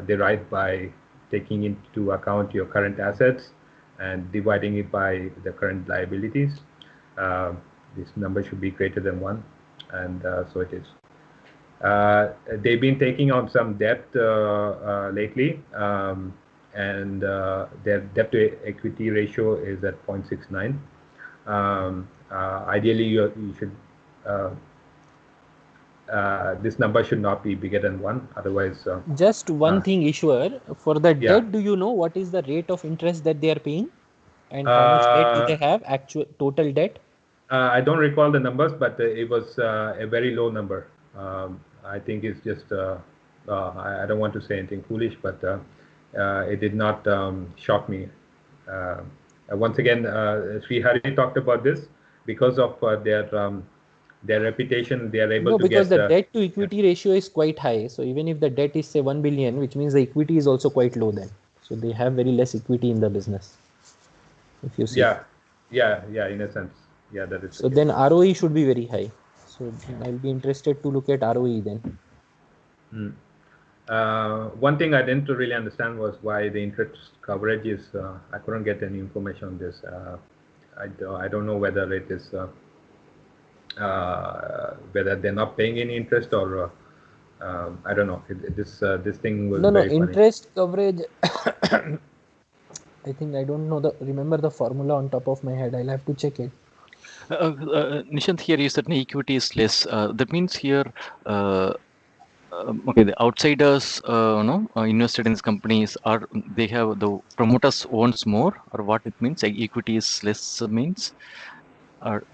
derived by taking into account your current assets and dividing it by the current liabilities. This number should be greater than 1, and so it is. They've been taking on some debt lately, and their debt to equity ratio is at 0.69. Ideally, you should this number should not be bigger than 1. Otherwise, just one thing, Ishwar, for the yeah. debt, do you know what is the rate of interest that they are paying, and how much debt do they have, actual total debt? I don't recall the numbers, but it was a very low number. I think it's just I don't want to say anything foolish, but it did not shock me. Once again, Sri Hari talked about this because of their reputation. They are able to get. No, because the debt to equity ratio is quite high. So even if the debt is say 1 billion, which means the equity is also quite low then. So they have very less equity in the business. If you see. Yeah, in a sense. Yeah, that is. So then ROE should be very high. So I'll be interested to look at ROE then. One thing I didn't really understand was why the interest coverage is. I couldn't get any information on this. I don't know whether it is whether they're not paying any interest or I don't know. This thing was no very interest coverage. I think I don't know remember the formula on top of my head. I'll have to check it. Nishant, here you said equity is less. That means here, okay, the outsiders, invested in these companies they have the promoters owns more, or what it means? Equity is less means.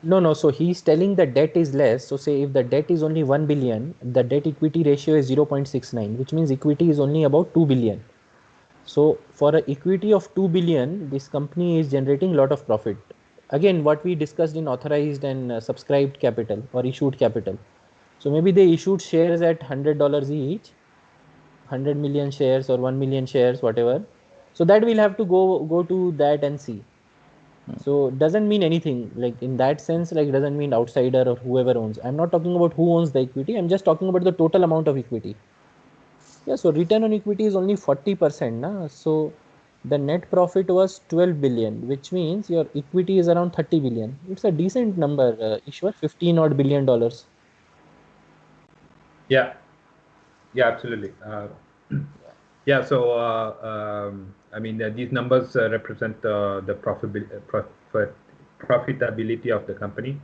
No. So he's telling the debt is less. So say if the debt is only 1 billion, the debt equity ratio is 0.69, which means equity is only about 2 billion. So for an equity of 2 billion, this company is generating a lot of profit. Again, what we discussed in authorized and subscribed capital or issued capital. So maybe they issued shares at $100 each, 100 million shares or 1 million shares, whatever. So that we'll have to go to that and see. So doesn't mean anything, like in that sense, like doesn't mean outsider or whoever owns. I'm not talking about who owns the equity. I'm just talking about the total amount of equity. Yeah, so return on equity is only 40%. Nah? So the net profit was 12 billion, which means your equity is around 30 billion. It's a decent number, Ishwar, $15 odd billion. Yeah. Yeah, absolutely. Yeah, so I mean, these numbers represent the profitability of the company,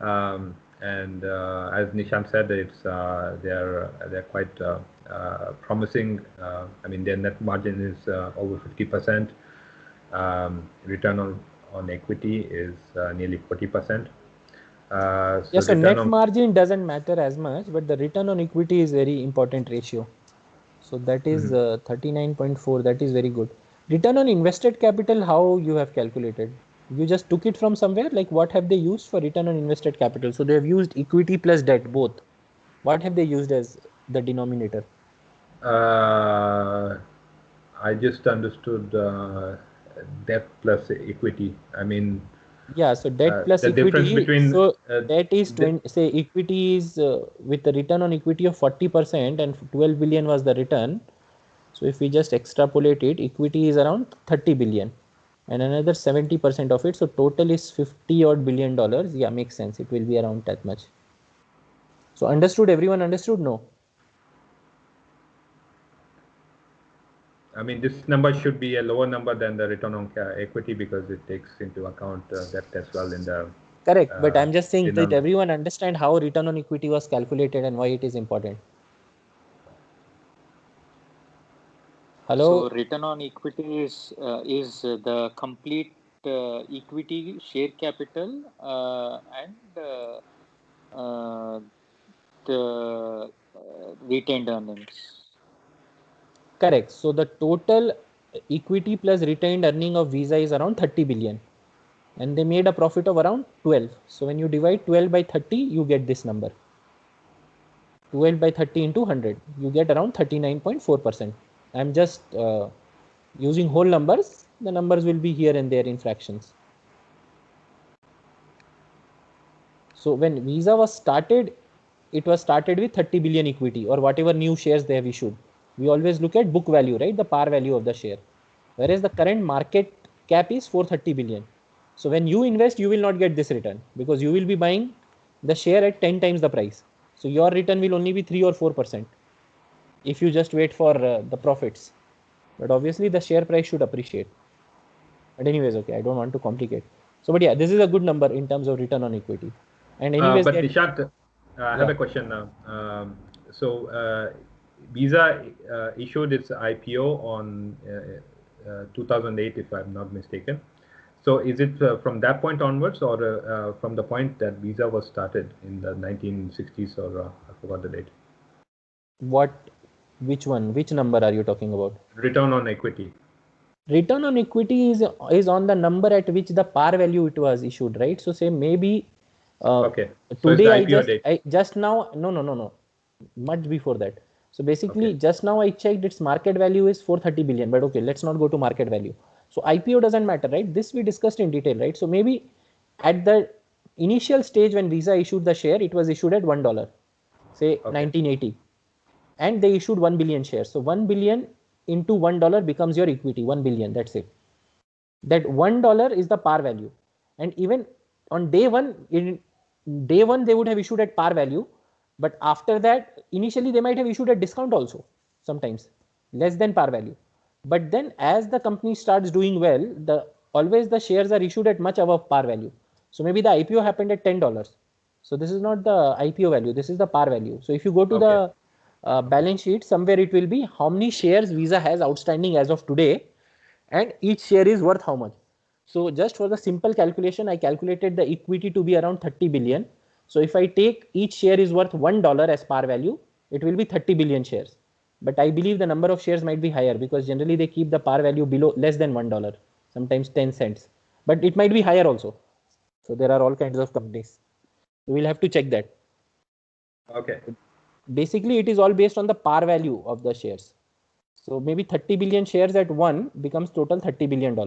and as Nishant said, it's they're quite promising. I mean, their net margin is over 50%. Return on equity is nearly 40%. Yeah, So so return net on margin doesn't matter as much, but the return on equity is very important ratio. So that is 39.4. That is very good. Return on invested capital, how you have calculated? You just took it from somewhere? Like what have they used for return on invested capital? So they have used equity plus debt, both. What have they used as the denominator? I just understood debt plus equity. I mean, Yeah, so debt plus the difference equity. between So debt is 20, say equity is with the return on equity of 40% and 12 billion was the return. So if we just extrapolate it, equity is around 30 billion and another 70% of it. So total is 50 odd billion dollars. Yeah, makes sense. It will be around that much. So understood, everyone understood? No. I mean, this number should be a lower number than the return on equity because it takes into account debt as well in the. Correct. But I'm just saying that on, everyone understand how return on equity was calculated and why it is important. Hello. So return on equity is the complete equity, share capital, and the retained earnings. Correct. So the total equity plus retained earning of Visa is around 30 billion. And they made a profit of around 12. So when you divide 12 by 30, you get this number. 12 by 30 into 100, you get around 39.4%. I'm just using whole numbers. The numbers will be here and there in fractions. So when Visa was started, it was started with 30 billion equity or whatever new shares they have issued. We always look at book value, right? The par value of the share. Whereas the current market cap is 430 billion. So when you invest, you will not get this return because you will be buying the share at 10 times the price. So your return will only be 3 or 4% if you just wait for the profits. But obviously the share price should appreciate. But anyways, okay, I don't want to complicate. So, but yeah, this is a good number in terms of return on equity. And anyways, but Nishant, I have a question now. Visa issued its IPO on 2008, if I'm not mistaken. So is it from that point onwards or from the point that Visa was started in the 1960s or I forgot the date? Which one? Which number are you talking about? Return on equity. Return on equity is on the number at which the par value it was issued, right? So say maybe okay. So today I just now no, much before that. So basically okay. Just now I checked its market value is 430 billion, but okay, let's not go to market value. So IPO doesn't matter, right? This we discussed in detail, right? So maybe at the initial stage when Visa issued the share, it was issued at $1, say 1980, and they issued 1 billion shares. So 1 billion into $1 becomes your equity, 1 billion. That's it. That $1 is the par value, and even on day one, they would have issued at par value, but after that, initially they might have issued at discount also, sometimes less than par value. But then as the company starts doing well, always the shares are issued at much above par value. So maybe the IPO happened at $10. So this is not the IPO value, this is the par value. So if you go to the balance sheet, somewhere it will be how many shares Visa has outstanding as of today, and each share is worth how much. So just for the simple calculation, I calculated the equity to be around 30 billion. So if I take each share is worth $1 as par value, it will be 30 billion shares. But I believe the number of shares might be higher because generally they keep the par value below less than $1, sometimes 10 cents. But it might be higher also. So there are all kinds of companies. So we'll have to check that. Okay. Basically, it is all based on the par value of the shares. So maybe 30 billion shares at 1 becomes total $30 billion.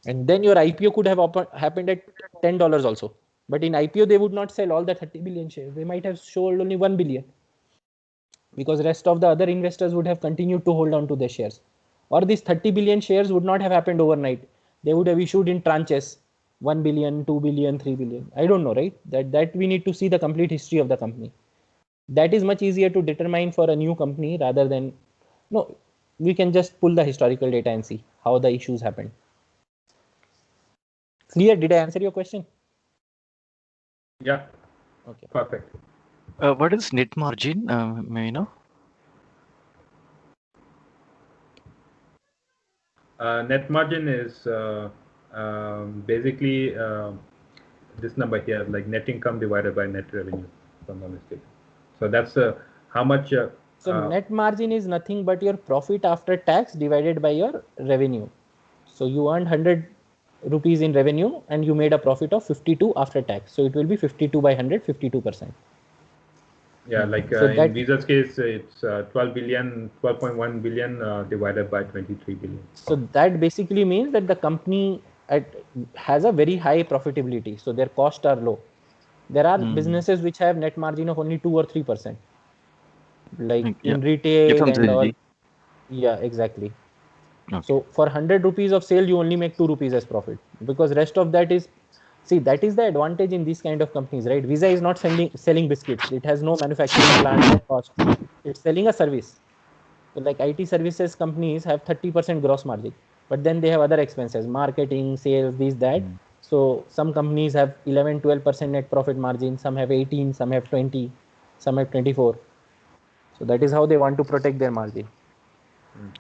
And then your IPO could have happened at $10 also. But in IPO, they would not sell all the 30 billion shares. They might have sold only 1 billion. Because rest of the other investors would have continued to hold on to their shares. Or these 30 billion shares would not have happened overnight. They would have issued in tranches. 1 billion, 2 billion, 3 billion. I don't know, right? That we need to see the complete history of the company. that is much easier to determine for a new company rather than, no, we can just pull the historical data and see how the issues happened. Clear? Did I answer your question? Yeah. Okay. Perfect. What is net margin? May you know? Net margin is basically this number here, like net income divided by net revenue, if I'm not mistaken. So that's how much. So net margin is nothing but your profit after tax divided by your revenue. So you earned 100 rupees in revenue and you made a profit of 52 after tax. So it will be 52 by 100, 52%. Yeah, like So in that- Visa's case, it's 12.1 billion divided by 23 billion. So that basically means that the company has a very high profitability. So their costs are low. There are businesses which have net margin of only 2 or 3%. Like Yeah. in retail and FMCG. all. Yeah, exactly. Okay. So for 100 rupees of sale, you only make 2 rupees as profit, because rest of that is, see, that is the advantage in these kind of companies, right? Visa is not selling biscuits. It has no manufacturing plant or cost. It's selling a service. So like IT services companies have 30% gross margin, but then they have other expenses, marketing, sales, this, that. So some companies have 11, 12% net profit margin. Some have 18, some have 20, some have 24. So that is how they want to protect their margin.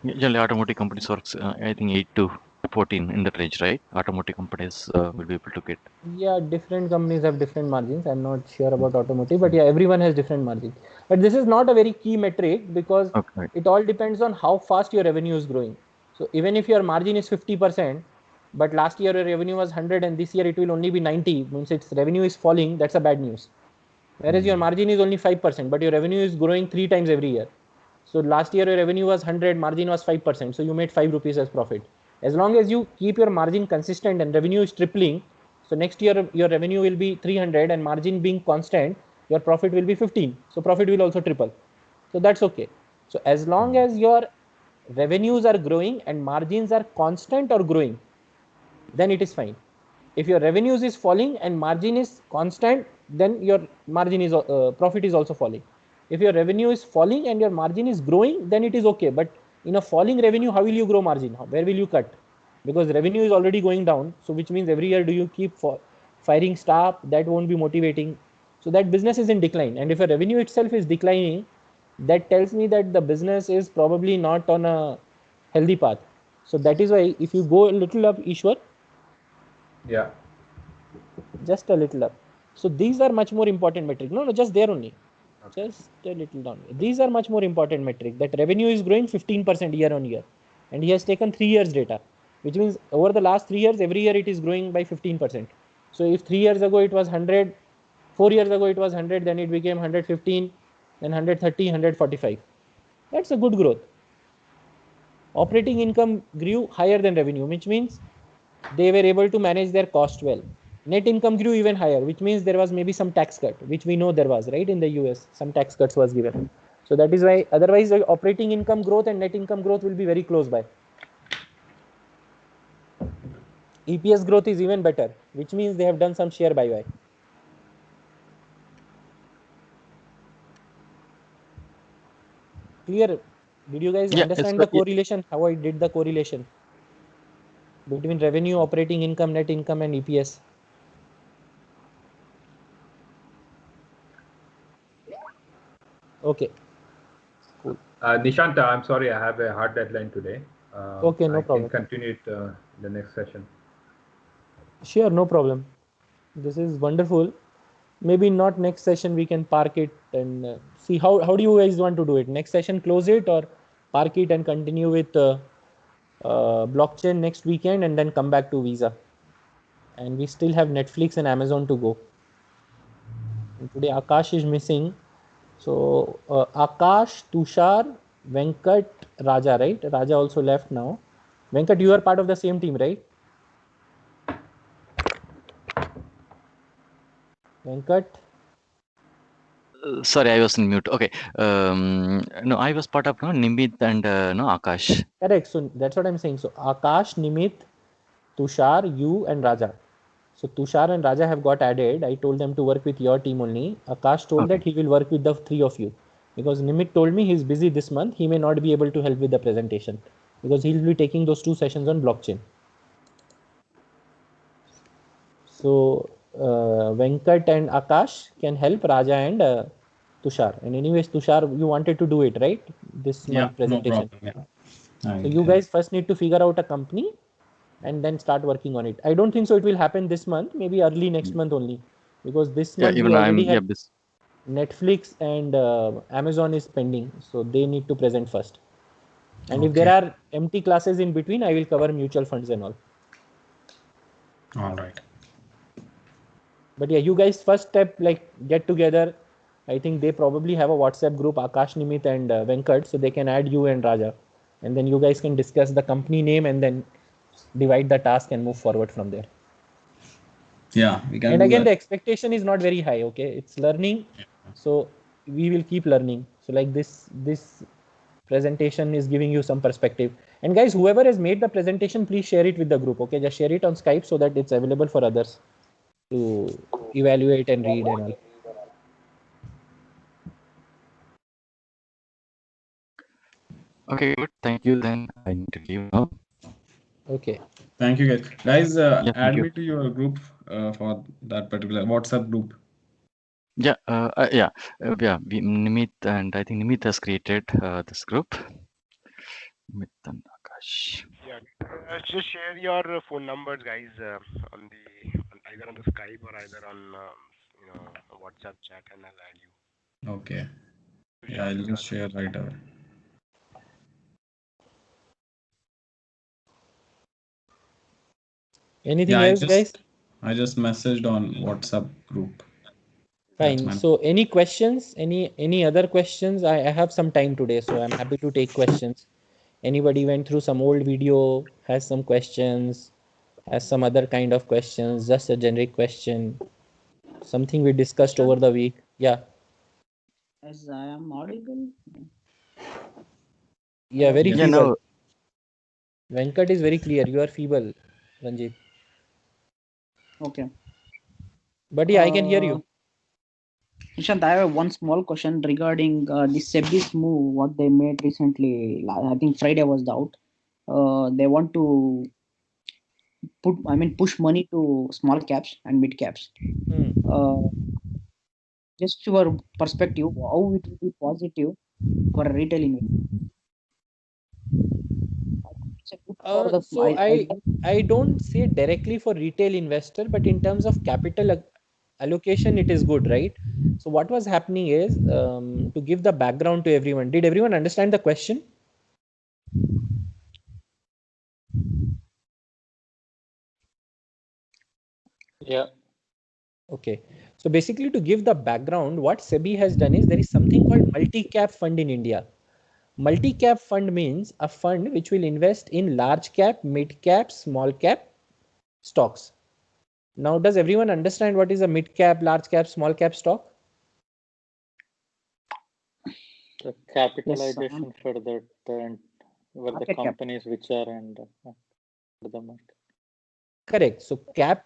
Generally, automotive companies works, I think 8 to 14 in that range, right? Automotive companies will be able to get. Yeah, different companies have different margins. I'm not sure about automotive, but yeah, everyone has different margins. But this is not a very key metric, because Okay. it all depends on how fast your revenue is growing. So even if your margin is 50%, but last year your revenue was 100 and this year it will only be 90, means its revenue is falling, that's a bad news. Whereas your margin is only 5%, but your revenue is growing 3 times every year. So last year your revenue was 100, margin was 5%, so you made 5 rupees as profit. As long as you keep your margin consistent and revenue is tripling, so next year your revenue will be 300 and margin being constant, your profit will be 15. So profit will also triple. So that's okay. So as long as your revenues are growing and margins are constant or growing, then it is fine. If your revenues is falling and margin is constant, then your margin is profit is also falling. If your revenue is falling and your margin is growing, then it is okay. But in a falling revenue, how will you grow margin? Where will you cut? Because revenue is already going down. So which means every year do you keep firing staff? That won't be motivating. So that business is in decline. And if a revenue itself is declining, that tells me that the business is probably not on a healthy path. So that is why if you go a little up, Ishwar, Yeah. just a little up. So these are much more important metric. No, just there only. Okay. Just a little down. These are much more important metric. That revenue is growing 15% year on year, and he has taken 3 years data, which means over the last 3 years, every year it is growing by 15%. So if 3 years ago it was 100, 4 years ago it was 100, then it became 115, then 130, 145. That's a good growth. Operating income grew higher than revenue, which means they were able to manage their cost well. Net income grew even higher, which means there was maybe some tax cut, which we know there was, right? In the US, some tax cuts was given. So that is why otherwise the operating income growth and net income growth will be very close by. EPS growth is even better, which means they have done some share buyback. Clear? Did you guys understand the correlation? How I did the correlation between revenue, operating income, net income, and EPS? Okay. Cool. Nishant, I'm sorry, I have a hard deadline today. Okay, no problem. I can continue it in the next session. Sure, no problem. This is wonderful. Maybe not next session, we can park it and see how do you guys want to do it? Next session, close it, or park it and continue with blockchain next weekend and then come back to Visa. And we still have Netflix and Amazon to go. And today Akash is missing. So Akash, Tushar, Venkat, Raja, right? Raja also left now. Venkat, you are part of the same team, right? Venkat? Sorry, I was in mute. Okay. No, I was part of Nimit and Akash. Correct. So that's what I'm saying. So Akash, Nimit, Tushar, you, and Raja. So Tushar and Raja have got added. I told them to work with your team only. Akash told Okay. that he will work with the three of you, because Nimit told me he's busy this month. He may not be able to help with the presentation because he'll be taking those 2 sessions on blockchain. So Venkat and Akash can help Raja and Tushar. And anyways, Tushar, you wanted to do it, right? This Yeah, month presentation. no problem. So you guys first need to figure out a company and then start working on it. I don't think so it will happen this month, maybe early next month only, because this Yeah, month we even already I'm have Netflix and Amazon is pending, so they need to present first. And if there are empty classes in between, I will cover mutual funds and all. All right. But yeah, you guys first step, like, get together. I think they probably have a WhatsApp group, Akash, Nimit and Venkat, so they can add you and Raja, and then you guys can discuss the company name and then divide the task and move forward from there. Yeah, we can And do again, the that. expectation is not very high. Okay, it's learning, so we will keep learning. So like this presentation is giving you some perspective. And guys, whoever has made the presentation, please share it with the group. Okay, just share it on Skype so that it's available for others to evaluate and read and all. Okay, good. Thank you. Then I need to leave now. Okay. Thank you, guys. Guys, thank add you. me to your group for that particular WhatsApp group. Yeah, Nimit and I think Nimit has created this group. Nimit and Akash. Yeah, just share your phone numbers, guys, on either on the Skype or either on WhatsApp chat, and I'll add you. Okay. Yeah, I'll just share right away. Anything else, guys? I just messaged on WhatsApp group. Fine. So any questions? Any other questions? I have some time today, so I'm happy to take questions. Anybody went through some old video, has some questions, has some other kind of questions, just a generic question, something we discussed over the week. Yeah. As I am audible. Yeah, very Yeah, feeble. no. Venkat is very clear. You are feeble, Ranjit. Okay. But yeah, I can hear you. Nishant, I have one small question regarding the SEBI's move, what they made recently. I think Friday was the out. They want to push money to small caps and mid caps. Just your perspective, how it will be positive for a retail investor? So I don't say directly for retail investor, but in terms of capital allocation, it is good, right? So what was happening is, to give the background to everyone. Did everyone understand the question? Yeah. Okay. So basically, to give the background, what SEBI has done is there is something called multi-cap fund in India. Multi-cap fund means a fund which will invest in large cap, mid cap, small cap stocks. Now, does everyone understand what is a mid cap, large cap, small cap stock? The capitalization for the companies which are in the market. Correct. So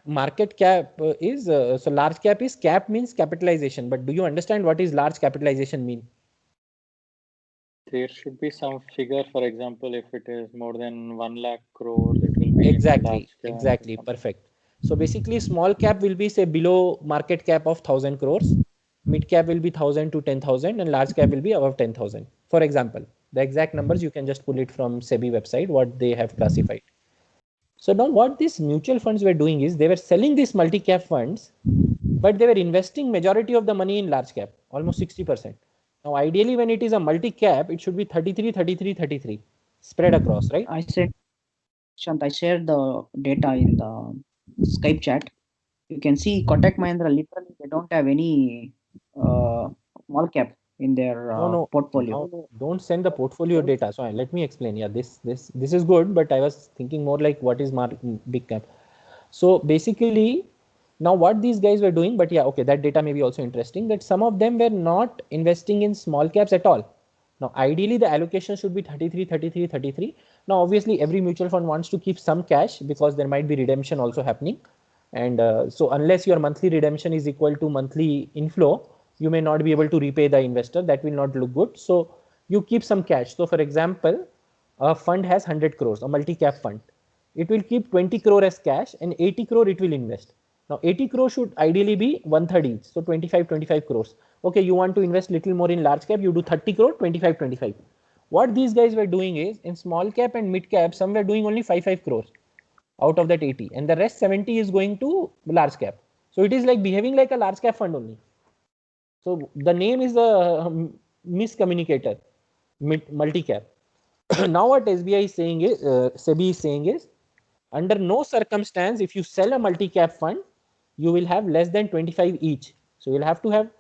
market cap is so large cap is cap means capitalization. But do you understand what is large capitalization mean? There should be some figure. For example, if it is more than 1 lakh crore, it will be exactly perfect. So basically, small cap will be say below market cap of 1,000 crores. Mid cap will be 1,000 to 10,000, and large cap will be above 10,000. For example, the exact numbers you can just pull it from SEBI website what they have classified. So now what these mutual funds were doing is they were selling these multi-cap funds, but they were investing majority of the money in large cap, almost 60%. Now, ideally, when it is a multi-cap, it should be 33, 33, 33 spread across, right? I shared the data in the Skype chat. You can see Kotak Mahindra, literally, they don't have any small cap in their portfolio. No, don't send the portfolio data. So let me explain. Yeah, this is good, but I was thinking more like what is big cap. So basically, now what these guys were doing, but yeah, okay, that data may be also interesting, that some of them were not investing in small caps at all. Now, ideally, the allocation should be 33, 33, 33. Now, obviously, every mutual fund wants to keep some cash because there might be redemption also happening. And so unless your monthly redemption is equal to monthly inflow, you may not be able to repay the investor. That will not look good. So you keep some cash. So for example, a fund has 100 crores, a multi-cap fund. It will keep 20 crore as cash and 80 crore it will invest. Now 80 crore should ideally be 1/3 each. So 25 crores. Okay, you want to invest little more in large cap, you do 30 crore, 25. What these guys were doing is in small cap and mid cap, some were doing only 5 crores out of that 80, and the rest 70 is going to large cap. So it is like behaving like a large cap fund only. So the name is a miscommunicator, multi cap. Now what SBI is saying is, SEBI is saying is, under no circumstance, if you sell a multi-cap fund, you will have less than 25 each. So you'll have to have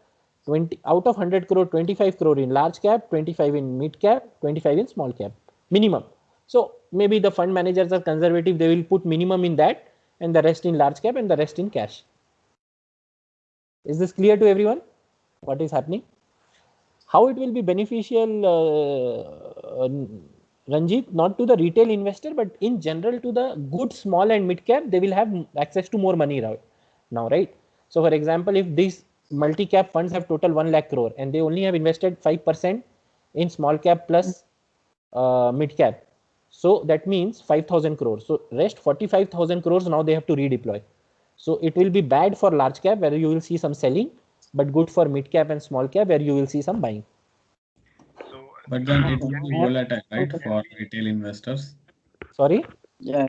20 out of 100 crore, 25 crore in large cap, 25 in mid cap, 25 in small cap, minimum. So maybe the fund managers are conservative, they will put minimum in that and the rest in large cap and the rest in cash. Is this clear to everyone? What is happening? How it will be beneficial, Ranjit, not to the retail investor, but in general to the good small and mid cap, they will have access to more money now, right? So for example, if these multi-cap funds have total 1 lakh crore and they only have invested 5% in small cap plus mid cap. So that means 5,000 crores. So rest 45,000 crores now they have to redeploy. So it will be bad for large cap where you will see some selling, but good for mid cap and small cap where you will see some buying. But then it will be volatile, right, for retail investors? Sorry? Yeah.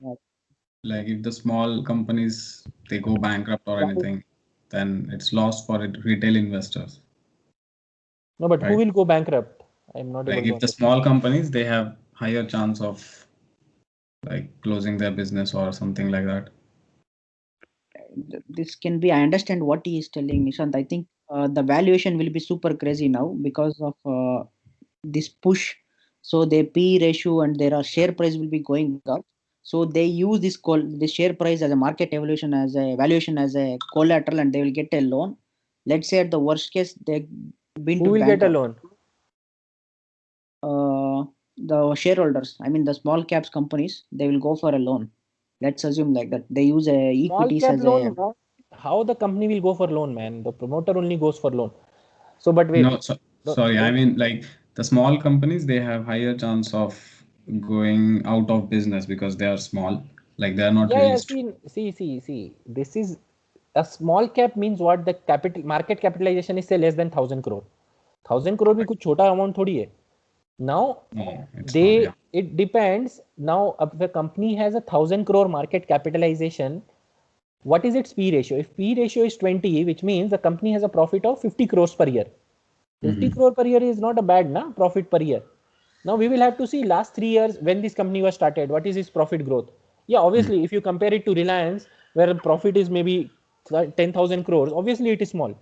Like if the small companies, they go bankrupt or anything, then it's lost for retail investors. No, but who will go bankrupt? I'm not like able to if the small companies, they have higher chance of like closing their business or something like that. This can be, I understand what he is telling, Nishant. I think the valuation will be super crazy now because of this push. So their P ratio and their share price will be going up. So they use this share price as a market evaluation, as a valuation, as a collateral, and they will get a loan. Let's say at the worst case, they been Who to will bankrupt. get a loan? The shareholders, I mean the small caps companies, they will go for a loan. Let's assume like that. They use a equities as loan, a. how the company will go for loan, man? The promoter only goes for loan. So, but wait. No, sorry. I mean, like the small companies, they have higher chance of going out of business because they are small. Like they are not really. See. This is a small cap means what? The capital market capitalization is say less than 1,000 crore. 1,000 crore भी कुछ छोटा amount थोड़ी है. Now it depends. Now if the company has 1,000 crore market capitalization, what is its P ratio? If P ratio is 20, which means the company has a profit of 50 crores per year. 50 crore per year is not a bad profit per year. Now we will have to see last 3 years when this company was started, what is its profit growth? Yeah, obviously if you compare it to Reliance, where the profit is maybe 10,000 crores, obviously it is small.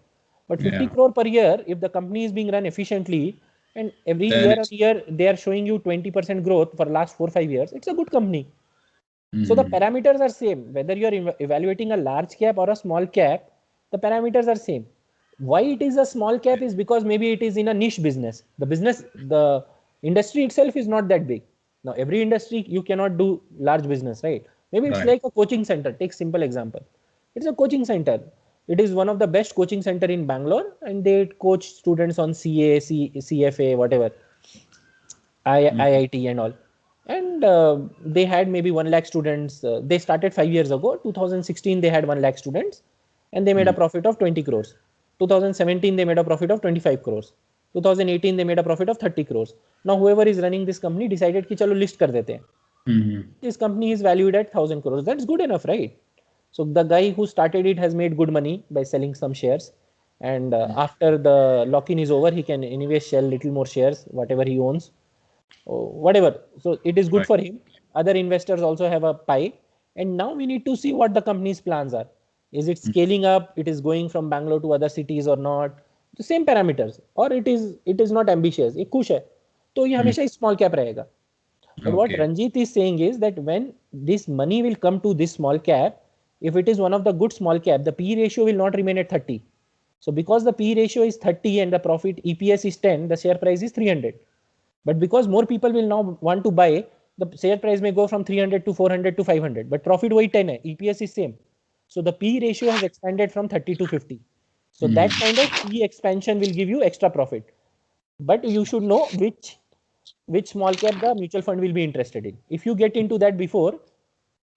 But 50 crore per year, if the company is being run efficiently and every year they are showing you 20% growth for last 4-5 years, it's a good company. So the parameters are same. Whether you are evaluating a large cap or a small cap, the parameters are same. Why it is a small cap is because maybe it is in a niche business. The industry itself is not that big. Now every industry you cannot do large business, right? Maybe it's like a coaching center. Take simple example. It's a coaching center. It is one of the best coaching center in Bangalore, and they coach students on CA, CFA, whatever, IIT and all. And they had maybe 1 lakh students. They started 5 years ago. 2016 they had 1 lakh students, and they made a profit of 20 crores. 2017 they made a profit of 25 crores. 2018 they made a profit of 30 crores. Now whoever is running this company decided कि चलो list कर देते हैं. This company is valued at 1,000 crores. That's good enough, right? So the guy who started it has made good money by selling some shares, and after the lock-in is over, he can anyway sell little more shares, whatever he owns, whatever. So it is good for him. Other investors also have a pie, and now we need to see what the company's plans are. Is it scaling up? It is going from Bangalore to other cities or not? The same parameters, or it is not ambitious. ये खुश है, तो ये हमेशा small cap रहेगा. But what Ranjit is saying is that when this money will come to this small cap, if it is one of the good small cap, the P ratio will not remain at 30. So because the P ratio is 30 and the profit EPS is 10, the share price is 300. But because more people will now want to buy, the share price may go from 300 to 400 to 500. But profit वही 10 है, EPS is same. So the P ratio has expanded from 30 to 50. So that kind of P expansion will give you extra profit. But you should know which small cap the mutual fund will be interested in. If you get into that before,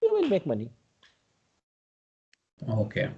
you will make money. Okay.